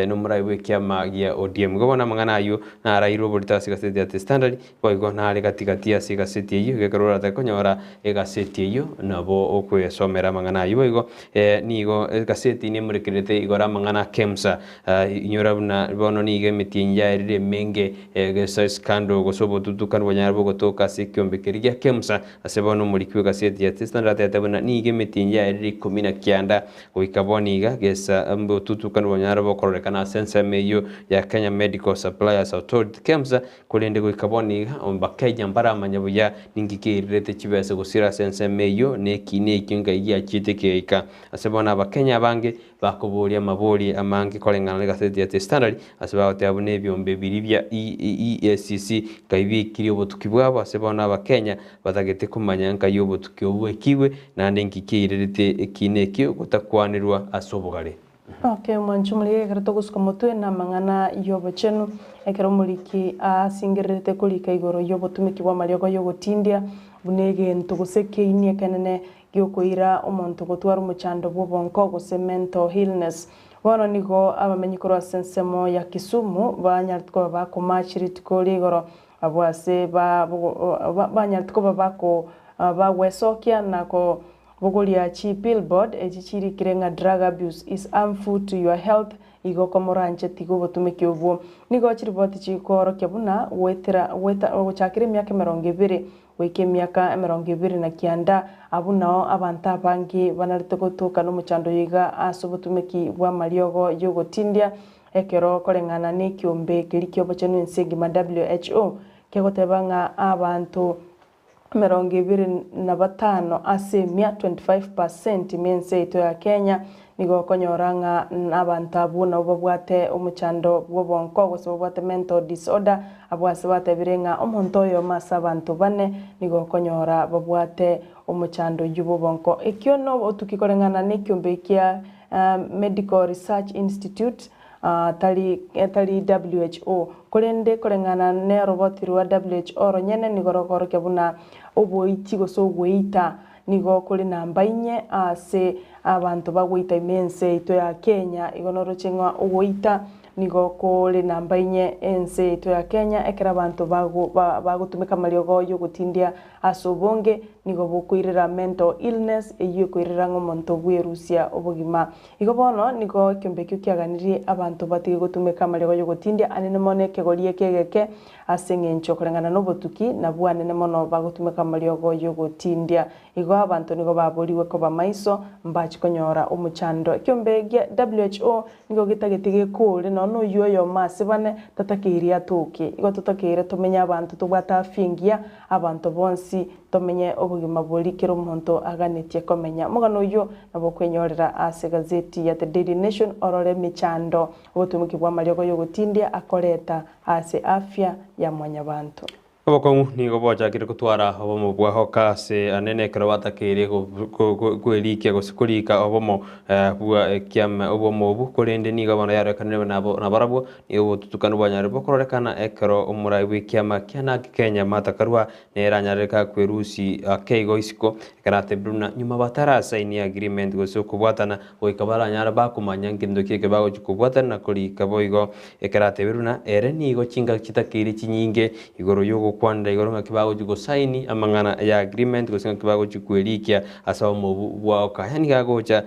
no murai wekia magia ODM gobona mangana ayo na rairo bolitasi gazeti ya The Standard boigo na ale katikati asi gazeti iyo gekarora ta konyora gazeti iyo nabo okwe somera mangana ayo boigo nigo gazeti ni murekirete igora mangana KEMSA inyora bono ni gemetinya ire menge gesaiska kando gosobo tutukana wanyarbo gotoka sekiombekeria KEMSA asebono mulikiwe gazeti ya The Standard yatabona nige metinya iri 19 goikaboniga gesa ambo tutukana wanyarbo korekana sensa meyo ya Kenya Medical Suppliers Authority KEMSA kolende goikaboniga ombakenya mbara manyabuya ningikirete chibese gusira sensa meyo neki kinga ya chitekeika asebona abakenya bange bakoboria mabori amange kolengana gazeti ya The Standard asebawate abune byombe biribya EACC kaibikiri obutuki bwabo asebona abakenya batagete kumanya nka yobutuki obwekiwe nande ngikirete ekinekyo gutakwanirwa asobogare Okay mwanchumulire karato gusuka mutwe na mangana yobochenu ekero muliki asingirete kulika igoro yobotumiki bwa mariogo yogotindia bunege ntuguseke kanene gyokoira omuntu gutwara umuchando bw'obonko gose mental illness bono nigo abamenyikoro sensemo ya Kisumu banyartko bakomachiri tkoligoro abwase banyartko bako bagwecokia nako bogoria chi billboard echichirikire ng'a drug abuse is harmful to your health igokomoranje tigo botumiki obwo nigo chiriboti chikorokia buna gochakire miaka 20 wike miaka 29 abunao abantu abangi banarite gotuka n'omuchando yiga ase obotumiki bwa mariogo yogotindia ekero koreng'ana n'ekiombe keri kiobochenu ense engima WHO kegoteba ng'a abantu 25 ase 25% mense ito ya Kenya nigo konyora ng'a abantu abuna babwate omuchando bwobonko gose babwate mental disorder abwase batebire ng'a omonto oyo masa abantu bane nigo konyora babwate omuchando y'obonko ekio no otukikoreng'ana n'ekiombe kia Medical Research Institute tali WHO korende koreng'ana ne roboti rwa WHO ronyene nigorogoro kebuna oboiti gose ogweita nigo kuri namba inye ase abantu bagweita imense ito ya Kenya igonoro chingwa ogweita nigo kuri namba inye ense ito ya Kenya ekera abantu bagutumika mariogo yogotindia asobonge nigo bokwirira mental illness eyo kwirira ng'omonto bwerusia obogima igo bono nigo kyombekyo kiaganirie abantu batige gutumika mariogo yogotindia anene mone kegorie kegeke ase ng'encho koreng'ana n'obotuki na bwanene mono bagutumika mariogo yogotindia igo abantu nigo baboriwe koba maiso mbachi konyora omuchando kyombegia WHO nigo gitagetige kure no yoyo masibane tatakiria toke igo tutakire tumenya abantu tubwata fingia abantu bonsi tumenye obugima bworikira omonto aganetie komenya mugano uyo nabo kwenyorera ase gazeti ya The Daily Nation orore michando obutumiki bwa mariogo yogotindia akoreta ase afya ya mwanyabantu obokongu nigo bochakire gutwara obomo bwahoka ase anene ekero batakire kwerikia gosikurika obomo bwa kiama obomo obu korende nigo bono yarekanire nabarabwo nigo botutukana bwanyare bokororekana ekero omurai bw'ikiama kia Kenya matakarwa neranyareka kwerusi akeigo isiko ekarate bruna nyuma batarasaini agreement gose kubwatana goikabaranyara bakumanya ngindo kieke bagokubwatana na kurika boigo ekarate bruna ere nigo chinga kitakire chinyinge igoro yogo kwanda igoro ngakibago jugo saini amangana ya agreement gosinga kibago chukwerikia asawo mobu bwaoka yani gagocha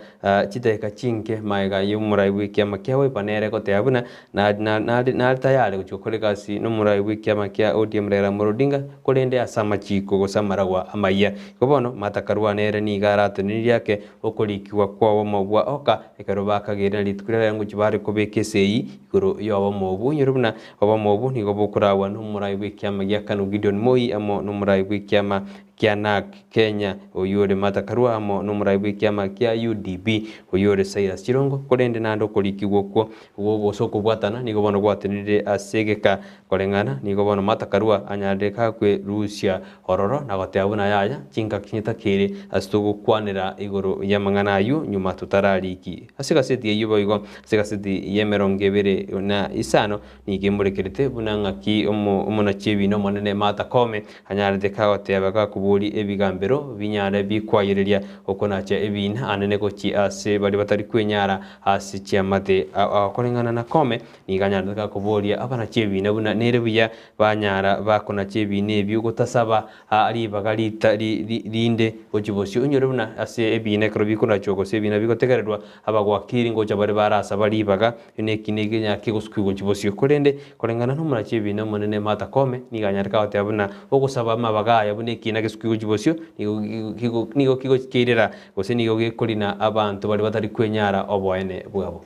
chiteka chinke maiga yumurai bw'ikiama kiawe panere kote abuna na tayari guchokoreka si no murai bw'ikiama kia ODM Raila Odinga korende asama chiko gosamaragwa amaya gobono matakarwa nere ni garataniri yake okolikiwa kwa mobwa oka ekero bakagera litukurera ngo kibare kubekesei igoro yobo mobu nyirubuna obo mobu nigo bokurawa no murai bw'ikiama gya Kanu Gideon Moi amo no murai bw'ikiama kia Kenya oyore matakarwa amo no murai bw'ikiama kia UDP oyore Cyrus Chirongo korende nando kolikigwo kwo ugo soko bwatana nigo bono gwatanire asegeka korengana nigo bono matakarwa anyandeka kwe Rusia hororo na goteabuna yaya chinka kinyita kire astugo kwanira igoro yamangana ayu nyuma tutarariki asegaseti eyubo igo asegaseti yemerongebere na isano nigemurekerete bunanga ki omona chebi no monene matakome anyandeka goteabaga kuburi ebigambero binyare bikwayireria okonacha ebina anene gochi ase bari batari kwenyara ase chiamate akorengana na kome niganyandeka kuboria abana chebina buna nere buya banyara bakona chebine ebyo gotasaba ari bagarita rinde gochibosyo unyore buna ase ebine kro bikona chogo sebina bigotegererwa abagwakiri ngocha bari barasa bari baga ine kinege nyake gosukwi gochibosyo korende korengana no mura chebina monene mata kome niganyareka ote abuna ogosaba mabaga yabune kina gesukwi gochibosyo nigo kigo kirera gose nigo gekorina abantu bari batari kwenyara obwene bwabo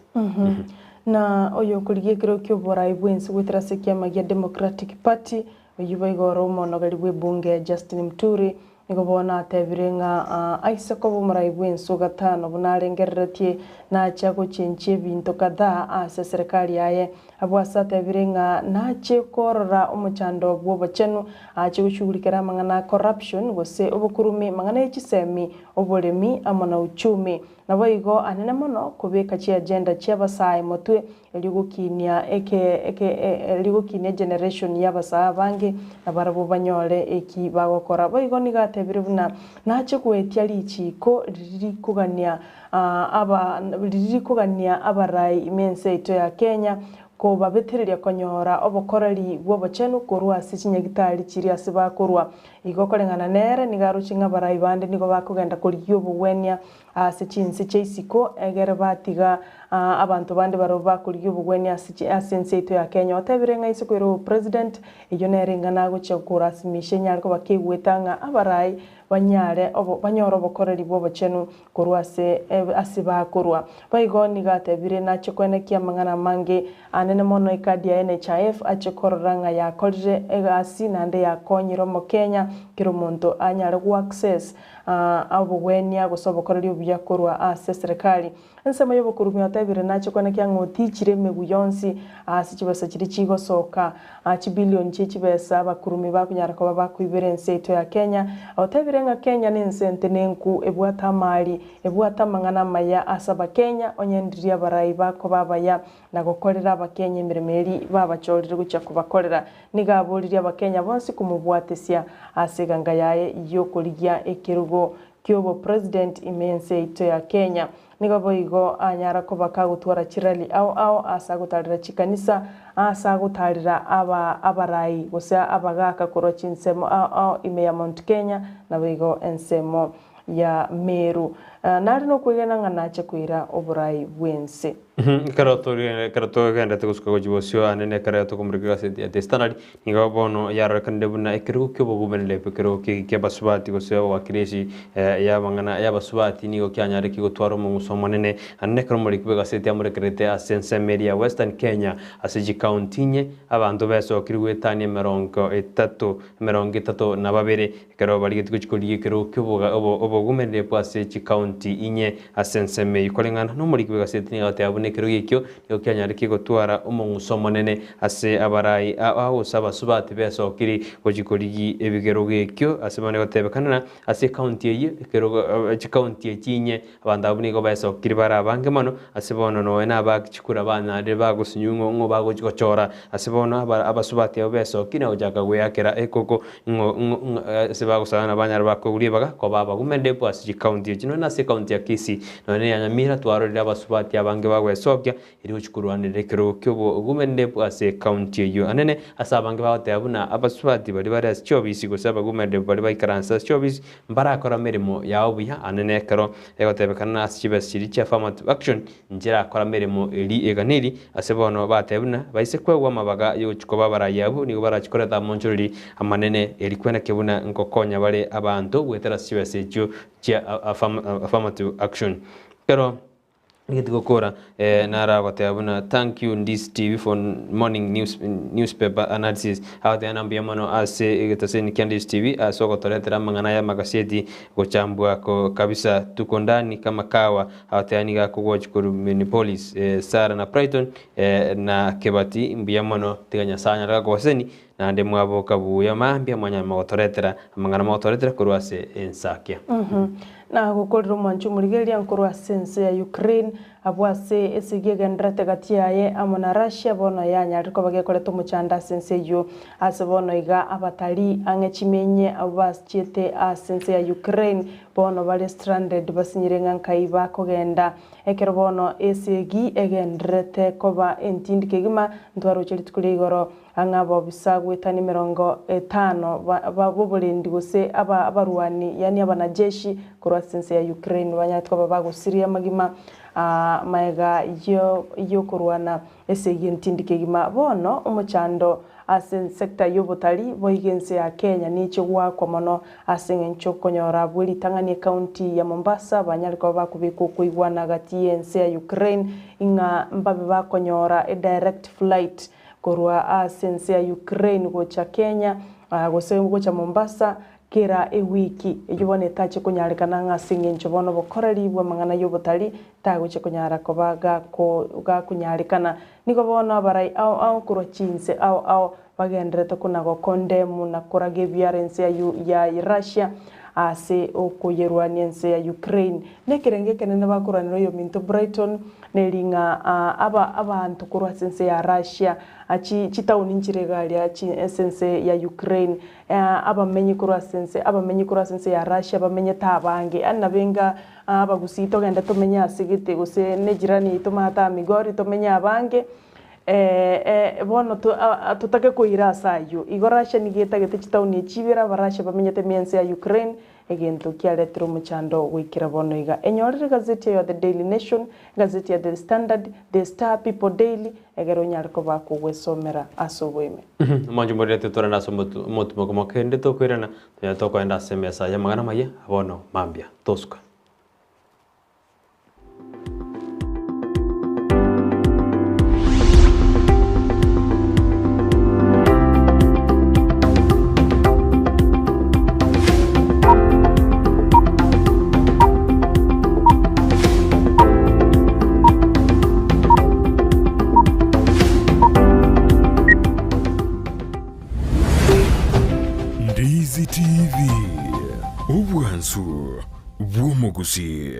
na oyo kurigie kiro kyo borai bwensi gwitira se kiama gia Democratic Party oyuba igoro mono gali bwe bunge Justin Muturi nigo bona atebirenga aise ko borai bwensi gatano bunarengeretie na chago chenche binto kadha ase serikali yaye abwasa tebirenga na che korora omuchando bwo bachenu ache gushugurikira mangana corruption gose obukurumi mangana Chisemi obolemi amana uchumi nabo igo anene mono kubeka chi agenda cy'abasai motwe eligukinia eligukinia generation y'abasai bangi abarabo banyore eki bagokora bo igo nigatebire buna nache kwetia lichiko ririkugania abarai imense ito ya Kenya ko babetereria konyora obokoreri bwobochenu korwa ase chinyagitari chiri ase bakorwa igo koreng'ana nere nigaruchinga barai bande nigo bakogenda korigia obogwenia ase chinse chia isiko egere batiga abantu bande baro bakorigia obogwenia ase ense yaito ya Kenya otebire ng'a isiko ero president iyo nere ng'ana gocha korasimisha nyare ko bakegweta ng'a abarai banyare banyora obokoreri bwobochenu korwa ase bakorwa baigo nigatebire nache kwenekia amang'ana mange anene mono ikadi ya NHIF ache korora ng'a yakorire egasi nande yakonyire omokenya kero omonto anyare access obogwenia gose obokoreri obuya korwa ase serikali ensemo y'obokurumi otebire nache kwenekia ng'a otichire emegu yonsi ase chibesa chiri chigosoka chibilioni chia chibesa abakurumi bakunyara koba bakwibera ense yaito ya Kenya otebire ng'a Kenya nense entenenku ebwata amari ebwata amang'ana maya ase abakenya onyendiria abarai bako babaya na gokorera abakenya emirimo eri babachorire gocha kubakorera nigaboririe abakenya bonsi kumubwatesia ase ganga yaye yokorigia ekerugo kyobo president imense yaito ya Kenya nigo boigo anyara koba kagutwara chirali ao asa gutarira chikanisa asa gutarira abarai gose abagaka korwa chinsemo ao ime ya Mount Kenya na boigo ensemo ya Meru nari no kwigena ng'anache kwira oburai bwense karato genda tegusuka gojibosio anene karato kumurika seti ya standard niga bono yara kande buna ekirugo kyobo gubenle pekero ke basubati gose wakireshi ya bangana ya basubati nigo kyanyare kigotwaro mu musomo nene anene karumuri kubega seti ya murekerete asense media Western Kenya asiji county nye abantu beso kirwetani merongo itatu na babere kero bali gitikuchikoliye kero kyobo obogumenle pwase chi county inye asense me ikolengana no muri kubega seti niga tabune kero gikyo yo kyanyare kigotwara omunguso monene ase abarai aho saba subati beso kiri gojikoligi ebigero gikyo ase bane gotebekana ase county ye kero chi county kinye abanda abuni go beso kiri bara bange mano ase bono no ena bakikura bana de bagusinyungo ngo bagochora ase bono abasubati beso kina ojaka gweyakera ekoko ngo ase bagusana banyara bakuguriye baga ko baba gumende po ase county kino na ase county ya Kisii no ne yanyamira twarorira abasubati abange bagwesobya iri uchikurwanire kero kyobo gumende ase county yo anene asabange bahote abuna abasubati bari bari ase chobisi gusaba gumende bari baikaransa chobisi mbarakora mirimo yawo buya anene kero egotebekana ase chibesiri cha affirmative action njira akora mirimo eri eganiri ase bono batebuna baise kwegwa amabaga yo chikoba barayabu nigo barachikoreta monchori amanene eri kwena kebuna nkokonya bale abantu gwetera chibese cyo cha affirmative action kero Gokora nara watabuna thank you Ndizi TV for morning newspaper analysis how they anambia mano ase itaseni Ndizi TV asoko toletera mangana ya magazeti gochambua ko kabisa tuko ndani kama kawa how they aniga kugoch kuru Minneapolis Sara na Brighton na Kebati mbia mano tiganya sanya rako waseni na ndemu abo kabuya mambia mwanya magotoretera mangana magotoretera kurwase ensakia na gukorera omoncho murigeria nkorwa sense ya Ukraine abwase esigegendrete gati yaye amo na Russia bono yanyari ko bagekoreta omochanda sense yo ase bono iga abatari ang'echimenye abaschiete sense ya Ukraine bono bali stranded basinyire ngankai bakogenda ekero bono esegi egendrete koba entindi kegima ntwaro cheritukuri igoro angabo bisagwetani 50 babobulendi gose abaruani yani abanajeshi korwa sense ya Ukraine banyatwa bagusiria magima maega yo kurwana esegi ntindi kegima bono omochando ase sector y'obutari boigense ya Kenya nicho gwakwa mono ase ngencho konyora bwiri tangani county ya Mombasa banyariko bakubiko kuigwana gati ense ya Ukraine inga mbabe bakonyora a direct flight korwa ase ense ya Ukraine gocha Kenya gose gocha Mombasa kera ewiki ejibone tache kunyarekana ng'ase ngencho bono bokoreri bwa mangana y'obutari tagoche kunyara kobaga ko kunyarekana niko bono abarai au kuro chinse au bagendrete kunago condemn na kurage violence ya Russia ase okuyerwaniense ya Ukraine nekerenge kenene bakuraniro yo minto Brighton nelinga abantu kurwa sense ya Russia chitauni nchiregalia sense ya Ukraine abamenyi kurwa sense ya Russia bamenye tabange anabenga abagusito genda tumenya asigite gose nejirani tumata migori tumenya abange bono tutake kuira sayo igorasha nigeta gete chitauni echibira barasha bamenyete miense ya Ukraine egento kialetero muchando wikira bono iga enyorire gazeti ya The Daily Nation, gazeti ya The Standard, The Star, People Daily egero nyarko bako gwesomera asobweme manju morete torana so motu mo kende to kwirana ya to kwenda semesa ya magana maye abono mambia toska. Ndizi TV Obwansu Bwomogusi.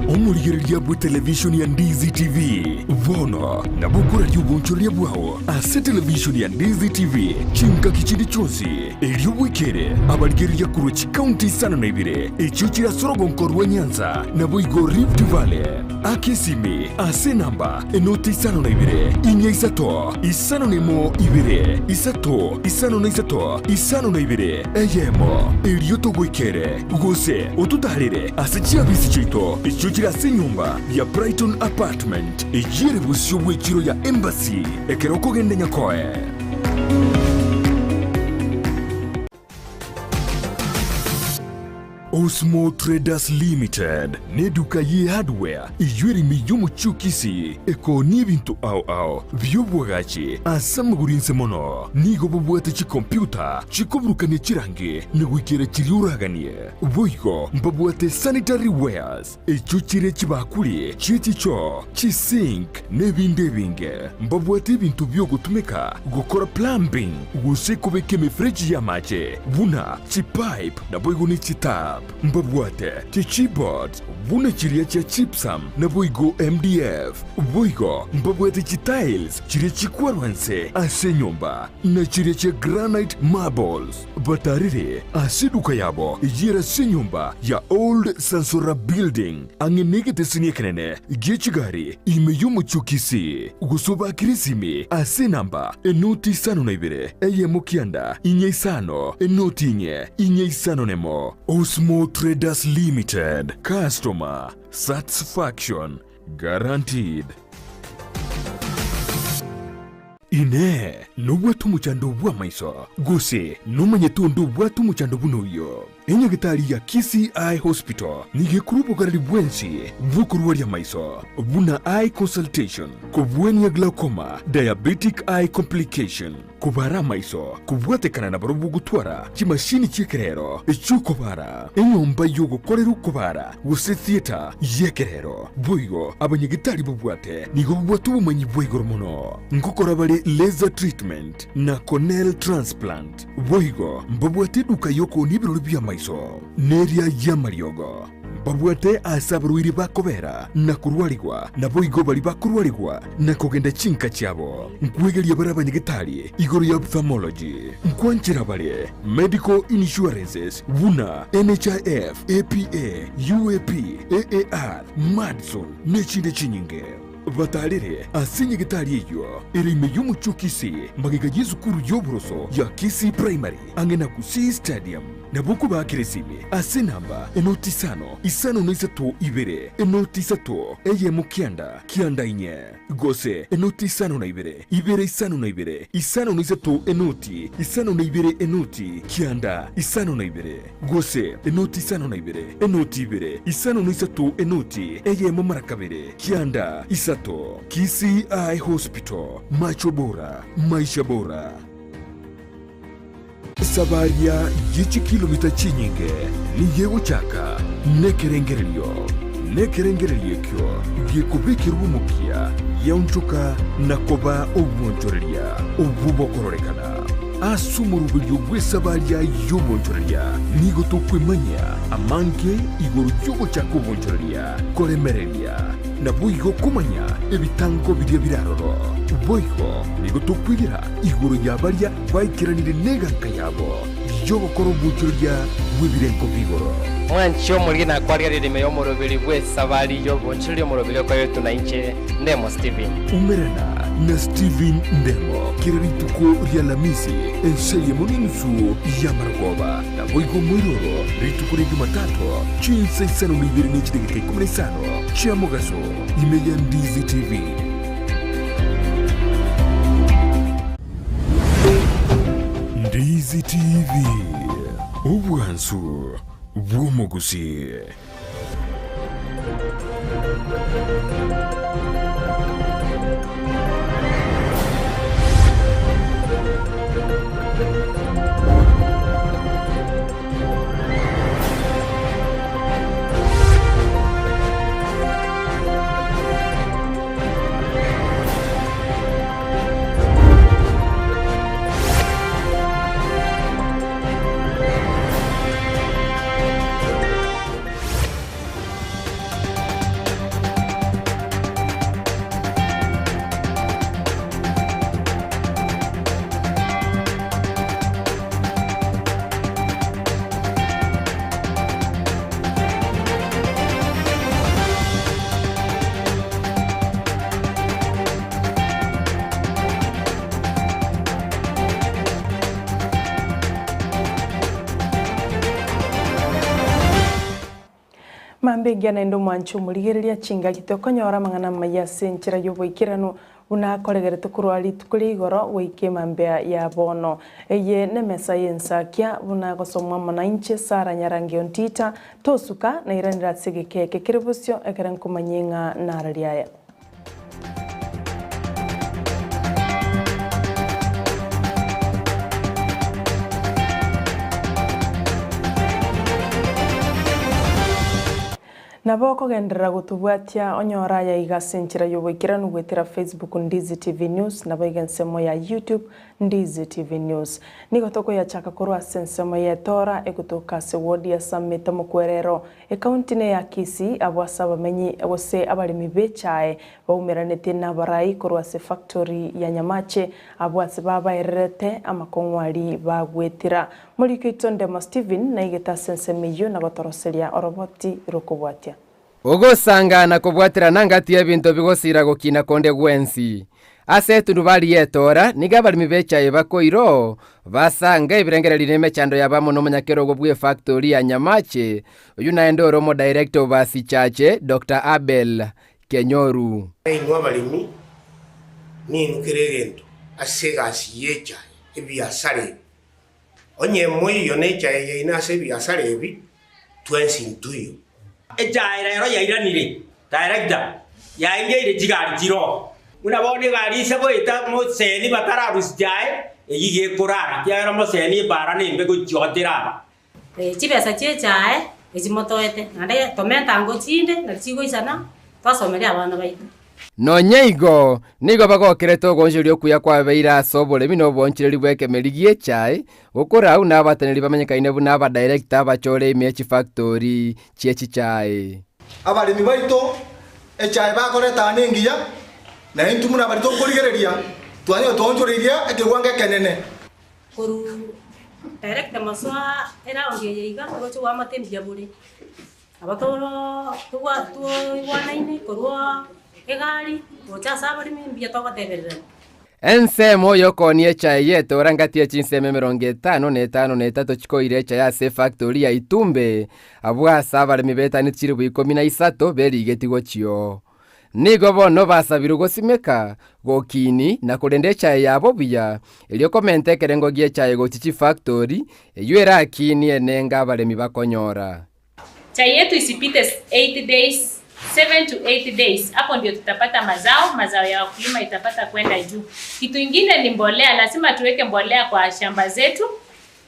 Omurigereria bwa television ya Ndizi TV vono na bukura ry'ubunchoria bwawo ase television ya Ndizi TV chinka kichindi chonsi eryobwekere abarigereria kuruchi county sana na ibire echuchira sorogonko rwa Nyanza na boigo Rift Valley akisimi ase namba enoti isano na ibire inya isato isano nemo ibire isato isano na isato isano na ibire eyemo eryotogwekere gose otutarire ase chiabisi chito echuchira ase nyumba ya Brighton Apartment ejire busyo bwekiro ya Embassy ekeroko gende nyakoe. Osmo Traders Limited neduka ye hardware ijweri miyumu chukisi eko n'ibintu ao by'ubwagaci asamugurinse mono nigo bubwate chi computer chikoburukanye chirange nigwikire chiriuraganie boigo mbabwate sanitary wares echuchire chibakuri chichicho chisink n'ebindi binge mbabwate ibintu byo gutumika gukora plumbing gusekubeke mifreji ya mache buna chipipe na boigo ni chitap mbabwate chichibot buna chiria cha chipsam na boigo MDF boigo mbabwate chitiles chiria chikwarwanse ase nyumba na chiria cha granite marbles batarire asiduka yabo ijira se nyumba ya Old Sansora Building angenegete siniekenene gichigari imeyumu chukisi gusoba kirisimi ase namba enoti sano na ibire eye mukianda inye isano enoti inye isano nemo. Osmo Traders Limited, customer satisfaction guaranteed. Ine nubwatu muchando bwa maiso gose numanyetundu bwatu muchando bunoyo enya gitari ya KCI Hospital nige kurubo garali bwensi vukuruwa ya maiso buna eye consultation kubweni ya glaucoma diabetic eye complication kubara maiso kubwate kanana barubu gutwara chimashini chekerero echukobara enyomba yogo koreru kubara wuse theater yekerero boigo abanyegitari bubwate nigo bubwatu bumanyi bwego mono ngokora bali laser treatment na corneal transplant boigo mbabwate duka yoko nibiro bya maiso neria ya mariogo babwate asaburuiri bakobera na kurwarigwa na boigo bali bakurwarigwa na kugenda chinka cyabo nkwegeria barabanyegitari igoro ya ophthalmology nkwanchira bale medical insurances buna NHIF APA UAP AAR Madson nechinde chinyinge batalire asinye gitari iyo irime y'umucukisi magiga y'izukuru y'oburoso ya Kisi Primary angena ku C Stadium nabuku bakiresimi ase namba enoti isano n'isatu ibere enoti isatu eye mukianda inye gose enoti isano na ibere isano na ibere isano n'isatu enoti isano na ibere enoti kianda isano na ibere gose enoti isano na ibere enoti ibere isano n'isatu enoti eye mu marakabere kianda isato. KCI Hospital, macho bora, maisha bora. sabaria yichi kilomita chinyinge niye chaka nekerengererio kyo gikubikirwa umukia yaunchuka nakoba obwonjoreria obubokororekana asumurubirio bw'esabaria y'obwonjoreria nigo tukwimanya amanke iguru cy'ugo chaka obwonjoreria koremereria nabwo igo kumanya ebitango biria biraroro boigo nigo tukwigira iguru yabaria baikiranire neganka yabo yobokoro obwonjoreria bw'ebirenko bigoro mwancho mulina kwaria ririme y'omoroberio bw'esabaria y'obwonjoreria omoroberio kwa yetu na inche Ndemo Steven umerana na Steven Ndemo kirarituko rya Lamisi enseye muninsu ya Maragoba na boigo mwiroro rituko rya Jumatatu chinsa isano n'ibiri n'ikidegeka 15 cha mugaso imeya Ndizi TV. Ndizi TV ubwansu bw'umuguzi. Mambengia na endo mwanchu muligereria chinga gitokonyora mangana maya senchira yoboikirano unakoregere tukurwali tukuri igoro wike mambea ya bono eye nemesa yensakia unagosomwa mwananchi Sara Nyarangi Ontita tosuka na iranira tsigikeke kiribusyo ekerankumanyenga narariaya. Nabo kogendera gutubwatia onyora ya igasenchira yoboikirano gwetera Facebook Ndizi TV News nabo igensemo ya YouTube Ndizi TV News nigo toko ya chaka korwa sensemo ya tora ekutoka se wodi ya Summit mukwerero ekaunti ya Kisii abwasaba menyi wose abalimi bechae baumeranete na barai korwa se factory ya Nyamache abwase baba erete amakongwari bagwetira muri Ndemo Steven na igeta sensemiyo na gotoroseria oroboti rokobwatia Ugosangana kubwatira nangati y'ebintu bigosira gukina konde gwensi ase tundu bali yetora niga balimi bechaye bakoiro basanga ibirengera lineme chando yabamo no munyakerogo bwe factory ya Nyamache uyu naendo romo director basi chache Dr. Abel Kenyoru ingwa balimi ni nukiregento asegasi yecha ebiasare onye moyo necha yeina ase biasare ebi twensi ntuyo ejaira yairanire director yaingeire jigari jiro unabone gari sebo ita mo seni batararusi jae eyige kurara kyara mo seni bara nembe go joteraba chibesa chechae ejimotoete ngade tomenta ngo chinde na chigo isana twasomeria abana baitu Nonyeigo nigo bagokereto gonjurio kuya kwa beira sobole bino bonchireri bweke meligie chai gukora una abataneri bamenyekaine buna aba director bachore imechi factory chiechi chai abalimi baito echai bakoreta ningiya na intumuna barito kurigereria twanyo tonjoriria ekigwange kenene koru director maswa era ongeyeiga gocho wa matembia buri abatoro tuwa wana korwa egari gocha sabari mbia toka teberera ensemo yokonie chai yeto orangatie chinseme 55 chikoire chai ase factory ya Itumbe abwa sabari mibeta ni chiri bwi 13 berigetigo chio nigo bono basabiru gosimeka gokini na kurende chai yabo buya elio komente kerengo gie chai gochichi factory eyuera akini enenga balemi bakonyora chai yetu isipite 8 days 7 to 8 days hapo ndio tutapata mazao ya wakulima itapata kwenda juu. Kitu kingine ni mbolea, lazima tuweke mbolea kwa shamba zetu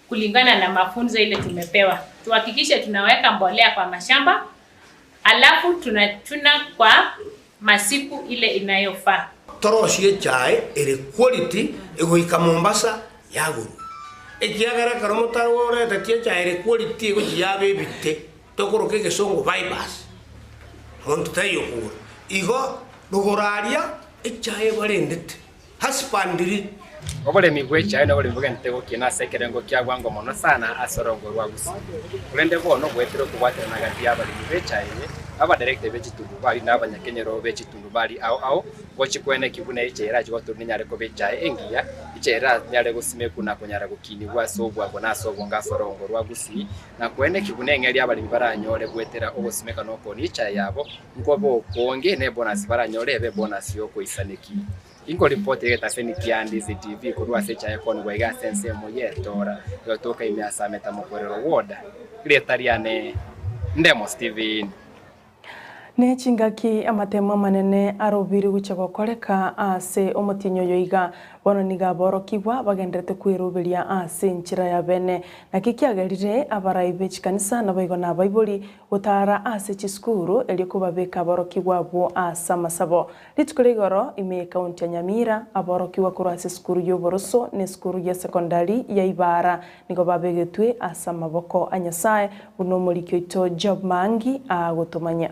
kulingana na mafunzo ile tumepewa. Tuhakikishe tunaweka mbolea kwa mashamba, alafu tunachuna kwa masiku ile inayofaa. Toroshie chai ere quality egoika Mombasa yaguru. Ekiagara karomota wore tatie chai ere quality ego yabe bitte. Tokoroke ke songo bypass. Honto tayo ko. Igo dogoraria chai barendete. Haspandiri obole migwecha ino bole mugente gukina sekerengo kya gwango mono sana asorongo rwa gusi kulende bono gwetero kubwatira na gati abali migwecha ine aba director bechitundu bali n'abanyakenyero bechitundu bali ao gochi kwene kibune ichera chigoto ninyare ko becha engiya ichera nyare gusime kuna kunyara gukini gwa sobwa bona sobwa ngasorongo rwa gusi na kwene kibune ngeri abali baranyore gwetera ogosimeka noko nicha yabo ngobo konge ne bonus baranyore be bonus yo koisaneki ingo report yeta seniki Ndizi TV kurwa secha yakoni gwaiga sense moyetora yotoka imyasa meta mokorero woda letariane ndemo Steven ne chingaki amatemo manene arobiri gucha gokoreka ase omotinyo yoiga bono niga borokigwa bagendete kwirubiria ase nchira ya bene nakikiagerire abaraibe chikanisa na baigo na baibuli utara ase chiskuru eli kubabeka borokigwa bo asa masabo litkuligoro ime kaunti ya Nyamira aborokiwa kuru ase skuru y'Oboroso ne skuru ya sekondari ya Ibara nigo babegetwe asa maboko anyasaye buno mulikyo ito Job Mangi agotumanya.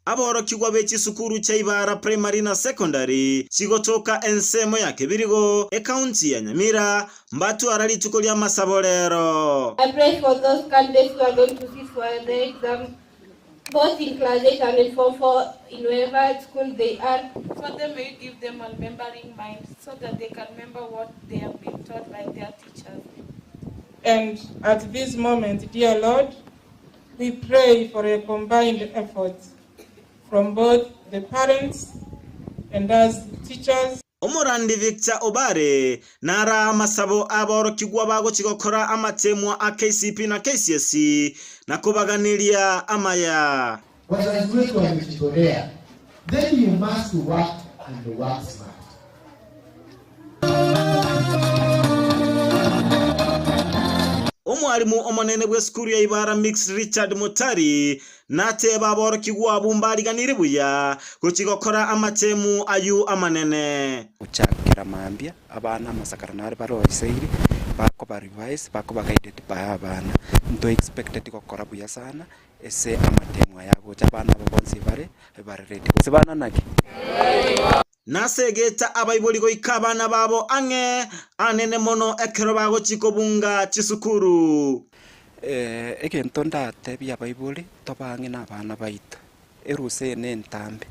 Aborokigwa b'ekisukuru kya Ibara primary na secondary kigotoka ensemo ya Kibirigo ekaunti ya Nyamira mbatu aralituko lya masabolero. I pray for those candidates who are going to sit for the exam both in class 8 and in form 4 in whatever school they are. For them, may you give them a remembering mind so that they can remember what they have been taught by their teachers. And at this moment, dear Lord, we pray for a combined effort from both the parents and us teachers. Omorandi Victor Obare nara masabo aborokigwa bago kigokora amatemwa a KCP na KCSE na kubaganilia amaya. Wazazi wetu wamejitolea. Then you must work and work smart. Omwalimu omonene bwe skuru ya Ibara Mix Richard Mutari nate baborokigwa bumbaliganire buya kukigokora amatemu ayu amanene uchakira mambia abana masakaranari baroiseiri bako barivise bako bagaided by abana ndo expected gukora buya sana ese amatemu ayago cyabana babonse bare ready kusibana naki nasegeta abayiboligo ikabana babo anene mono ekero bago chikobunga chisukuru egento ndate abayiboli tobange nabana baito eruse nentambe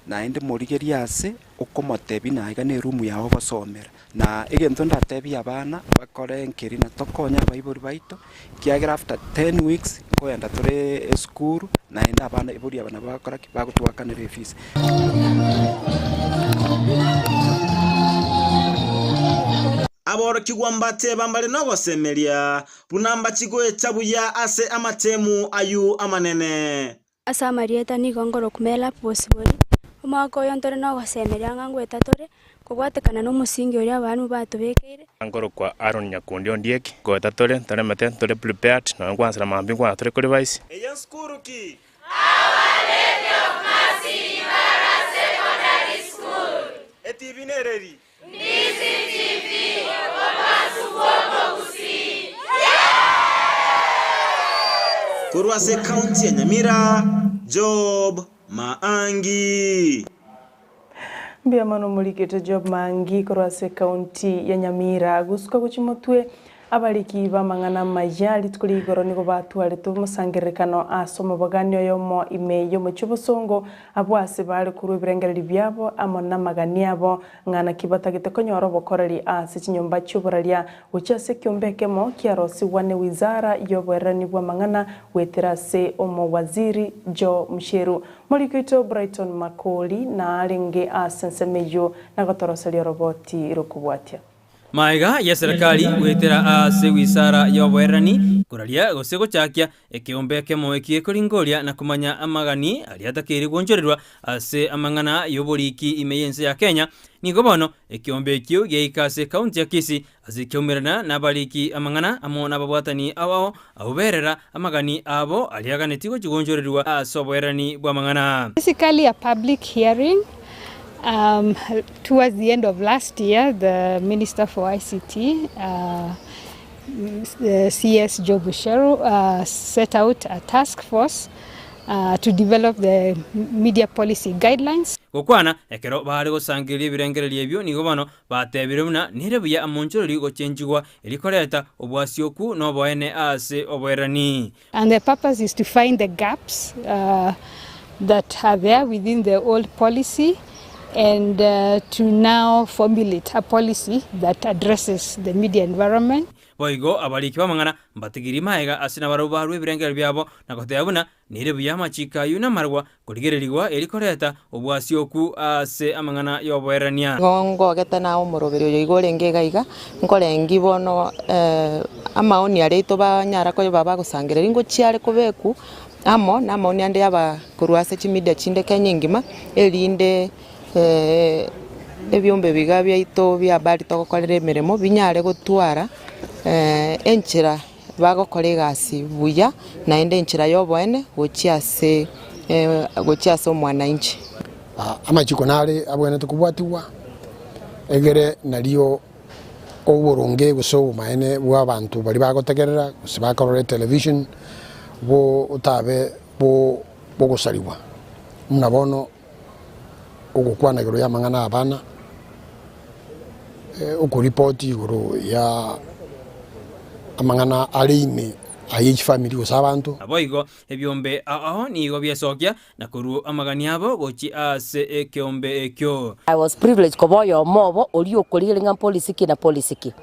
na inde morigeriase ukomotebi na iga ne room yawo basomera na egento ndate abana bakore enkeri na tokonya abayiboli baito kiagira after 10 weeks koenda tore school na inde abana iboli abana bakora kibagutwakanire fees. Aborokigwa mbate bambale no gosemeria bunamba kigoye tabuya ase amatemu ayu amanene asa marieta ni gongoro kumela possible umako yontore no gosemeria ngangweta tore kugwatekana no musingi uri abantu batubekeire angoro kwa Aaron Nyakundi ondieki gweta tore mate tore prepared no ngwansira mambi kwa tore ko device eya skuru ki Secondary School. TV nereri. Ndizi TV. Wabasubomo kusi. Kurwase County ya Nyamira, Job Maangi. Mbia mano mulikete Job Maangi kurwase County ya Nyamira. Gusuka kuchimotwe abaliki bamangana majali tukuligoro niko batwale tumusangirekano asoma baganyo yomo ime yomo chubusongo abwase bali kuru birengereri byabo amona magani yabo ngana kibatagite konyoro bokoreri ase chinyumba chuburalia uchase kyombekemo kiarosi wane wizara yoberani bwa mangana weterase omo waziri Jo Msheru mulikito Brighton Makoli na alenge asensemejo na gotoroselia roboti rokubwatia Maiga ya serikali wetera ase wisara ya oberani kuraria gose gochakia ekiombe kemo ekiekoringoria na kumanya amagani aliatakiri gwonjorerwa ase amang'ana yoboriki imeyense ya Kenya nigo bono ekiombe ekio geikase kaunti ya Kisii azikiomerana nabariki amang'ana amo nababwatani awao auberera amagani abo aliaganetigo chigonjorerwa asoberani bwa mang'ana. Basically a public hearing. Towards the end of last year, the Minister for ICT, CS Joe Bushero, set out a task force to develop the media policy guidelines. Gokwana ekero bari gosangiria birengereria ebyo nigo bano batebiruna nirebuya amonchoreri gochenjigwa elikoreta obwasioku no boene ase oberani. And the purpose is to find the gaps that are there within the old policy and to now formulate a policy that addresses the media environment. Boigo abaliki bamang'ana mbatigiri maega asina barubaru ebirengero byabo nakotebuna nirebuya machika yuna marwa kurigererigwa elikoreta obwasioku ase amang'ana yoberania. Gongo getana Omoroberio igore ngegaiga nkorengi bono amaoni areto banyara ko baba gusangirira ingo chiare kubeku amo na amaoni ande aba kuruase chimida chinde kenyingima elinde ebyombe bigabya ito bya bari tokokorera emiremo binyare gutwara enchira bagokora egasi buya naende enchira yoboene gochiase omwananchi. Amachiko nare abwene tukubwatiwa egere nario oboronge guso maene bwa abantu bari bagotegerera sibakorore television bo utabe bo gusariwa munabono ogukwana iguru ya mang'ana abana ukuripoti iguru ya amang'ana arine ayichi family gusabantu aboigo ebyombe aho nigo byesokia na kuru amagani abo gochi ase ekiombe ekyo. I was privileged koboyo mobo olio kuriringa policy ki na policy ki.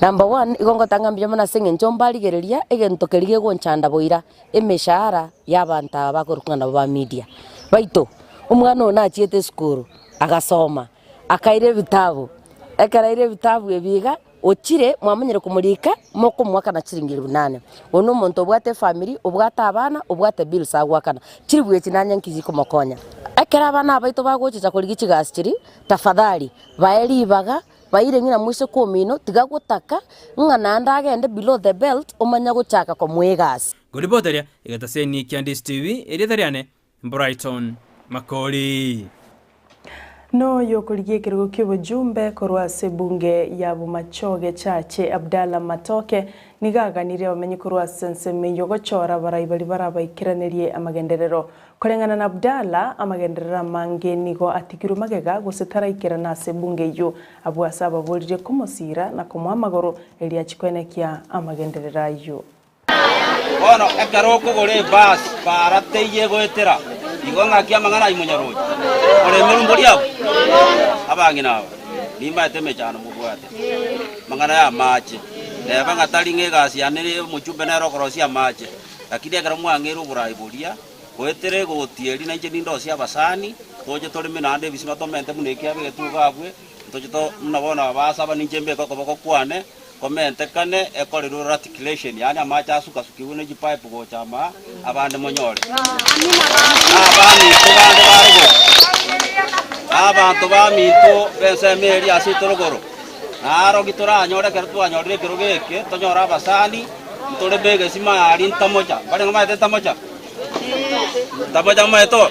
Number 1 igongo tangambye mona senge nchombali gereria egento kerige gonchanda boira emeshara yabanta bakorukana ba media baito umwana ona achiete skuru agasoma akaire vitabu ekaraire vitabu ebiga ochire mwamenyere kumurika moko mwaka na chiringiri 8 ono muntu obwate family obwata abana obwate bills agwakana chiribwe chinanya nkiziko makonya ekera abana abaito bagochicha kurigichi gaschiri tafadhali baeli baga baire ngina mwisho komino tigagutaka ngana ndagende below the belt omanya guchaka ko mwegas golibotaria igataseni Ndizi TV eritariane Brighton Makori. No yokoligie kirugo cy'ubujumbe korwa sebunge ya Bumachoge chache Abdalla Matoke nigaganire bamenye korwa senseme yogochora barayibali barabaikiranirie amagenderero korengana na Abdalla amagenderera mange nigo atigiru magega gusetaraikira na sebunge yo abwasaba bolije kumosira na kumwamagoro elia chikwenekia amagenderera yo. Bono ekaroko gore bus para teye goetera igonga kia mangana imunyaroji ore merumbori abo abangina nimba teme cyane mubwate mangana ya mache banga talinge gasi anere muchumbe na rokorosi ya mache lakini agara mwangero burayiburia goetere gotieri na nje nindo cia basani toje tole minande bisima tomente munekia begetugabwe toje to mnabona basaba ninjembe ko kwane komente kane ekorero raticulation yani amacha asuka sukiwune jipipe go chama abande monyore abantu bamito bensemeri asitorogoro naro gitora nyore kertu anyore kirogeke tonyora basani tole bege sima ari ntamoja bale ngama tamoja tamoja maeto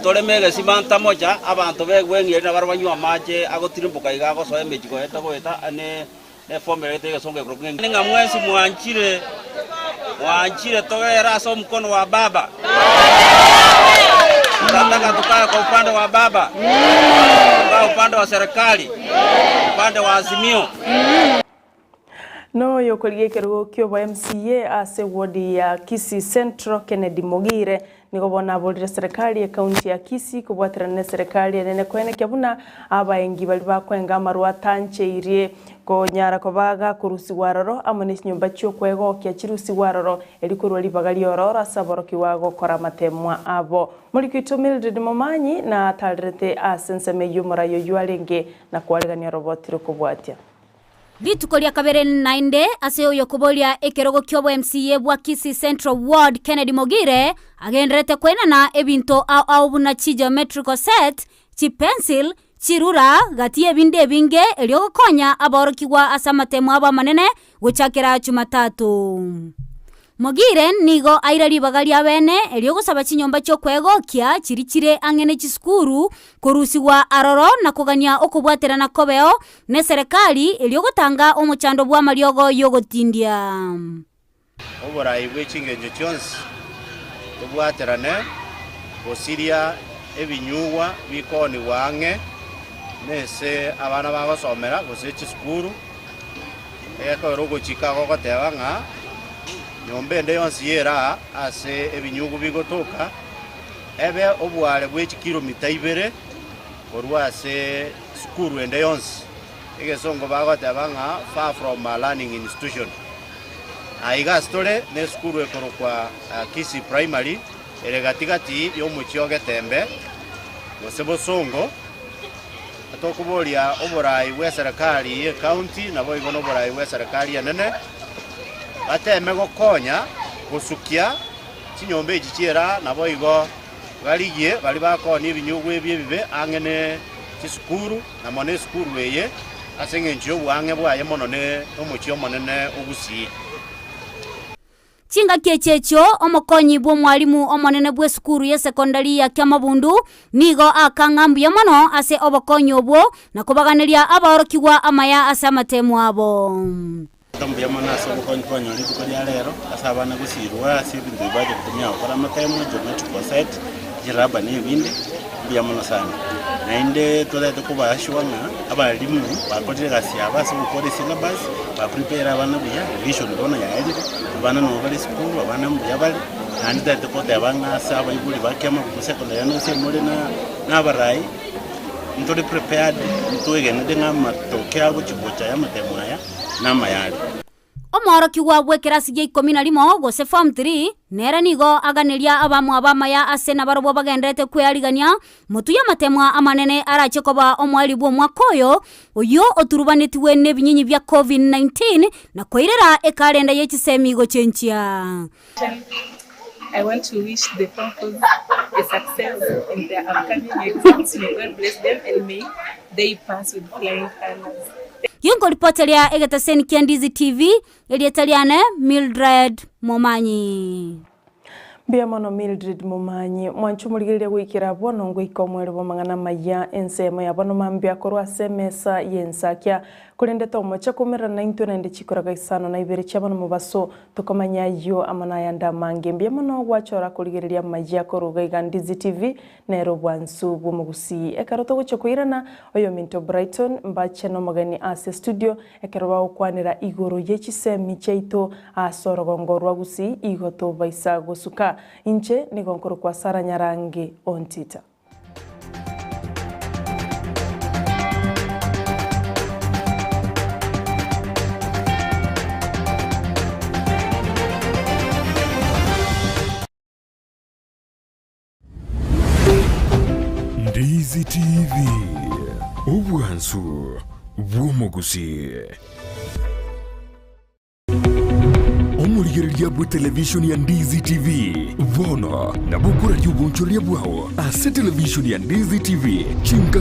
tole mege sima ntamoja abantu begwe na barwanyu amache agotirimbuka igago so emejiko eta goeta ane ne formula ite gasonge krogenga ninga mwezi mwanchire togera so mkono wa baba tunataka tukae kwa upande wa baba kwa upande wa serikali upande wa Azimio. No yokoligie kirugo kyo ba MCA ase wodi ya Kisii Central Kennedy Mogire nigo bona bolire serikali ya kaunti ya Kisii kubwatirana serikali nene kwene kyabuna abaengi bali bakwenga marwa tanche irie ko nyara ko baga kurusi waroro amone nyumba cyo kwego kya chirusi waroro elikurwa libagali orora saboro kiwago kora matemwa abo muri kwitumilde momanyi na talrete asenseme yumura yo yualenge na kwaligania robotiro kubwatia. Litukolia kabere nainde ase oyo kubolia ekerogo kyobo MCA bwa Kisii Central Ward Kennedy Mogire agendrete kwenana ebinto au bunachi geometrical set chi pencil chirura gatie binde binge eliogokonya aborokigwa asamatemu aba manene guchakira Jumatatu. Mogire nigo airari bagali abene eliogosaba chinyomba cyo kwegokia chirichire angene chisukuru kurusiwa aroro na kugania okubwaterana kobeo ne serikali eliogotanga omuchando bwa mariogo yogotindia. Oborai bwechingenje cyonse tubwaterane bosiria ebinyugwa bikoni wange nese abana bagosomera gose chisukuru eko rogo chikago gotebanga nyombe nde yonsi yera ase ebinyugu bigotoka ebe obware bw'eki kilomita 2 korwa ase sukuru ende yonsi egesongo bagotabanga far from a learning institution aiga stole ne sukuru ekorokwa Kisii primary ere gatigati yomuchioge tembe gosebo songo atokubolia oborai bwa serikali county nabo igono oborai bwa serikali nene bateme gokonya gusukia chinyombe ichichera nabo igo galigie bali bakoni ibinyugu ebibe angene chisukuru na mone sukuru eye asenge nchyo bwange bwaye mono ne omuchyo monene ogusi Chinga kechecho omokonyi bwo mwalimu omonene bwe sukuru ya sekondari ya Kyamabundu nigo akangambuye mono ase obokonyi obwo na kubaganiria abarokigwa amaya asamatemu abo. Tambuya manasa ukonyi litukolia lero asabana gusirwa sibintu baje kutumia okora matemo geometrical set jiraba ni bindi bya manasana nainde tolete kubashwanga abalimu bakoje gasia basi ukore syllabus ba prepare abana bya revision bona ya edit abana no bali school abana mbya bali and that ko debanga saba ibuli bakema ku secondary no se muri na barai ntole prepared ntwege ndenga matokea go chibocha ya matemo aya namayali Omoroki wa bwekerasi gye 11 gose form 3 nera nigo aganiria abamu abamaya ase na barobo bagendete kwealigania mutu ya matemwa amanene arachekoba omwali bwo mwakoyo oyo oturubanetiwe nebinyinyi bya COVID-19 na koirera ekalenda ye Chisemi go chenchia. I want to wish the pupils a success in their upcoming exams. May God bless them and may they pass with flying colors. Yungo ripotelia egetaseni kia Ndizi TV elietaliane Mildred Momanyi. Bia mono Mildred Momanyi mwanchu muligirire gwikira bono ngwiko mwere bomangana maya ensemo ya bono mambia korwa semesa yensakia kulendeta omocha kumera 9 chikoraga isano na ibere chabano mubaso tukomanya yo amana yanda mange bia mono gwachora kuligiriria maya koruga Ndizi TV nero bwansu bumugusi ekaroto guchokuirana oyo Minto Brighton mbache no magani ase studio ekeroba okwanira igoro ye Chisemi cheito asorogongorwa gusi igoto baisa gosuka inche ni gonkoro kwa Sara Nyarange ontita. Ndizi TV obwansu bw'omugusi omuligiriria bwa television ya Ndizi TV bono na bukura y'ubunchoria bwao ase television ya Ndizi TV chinga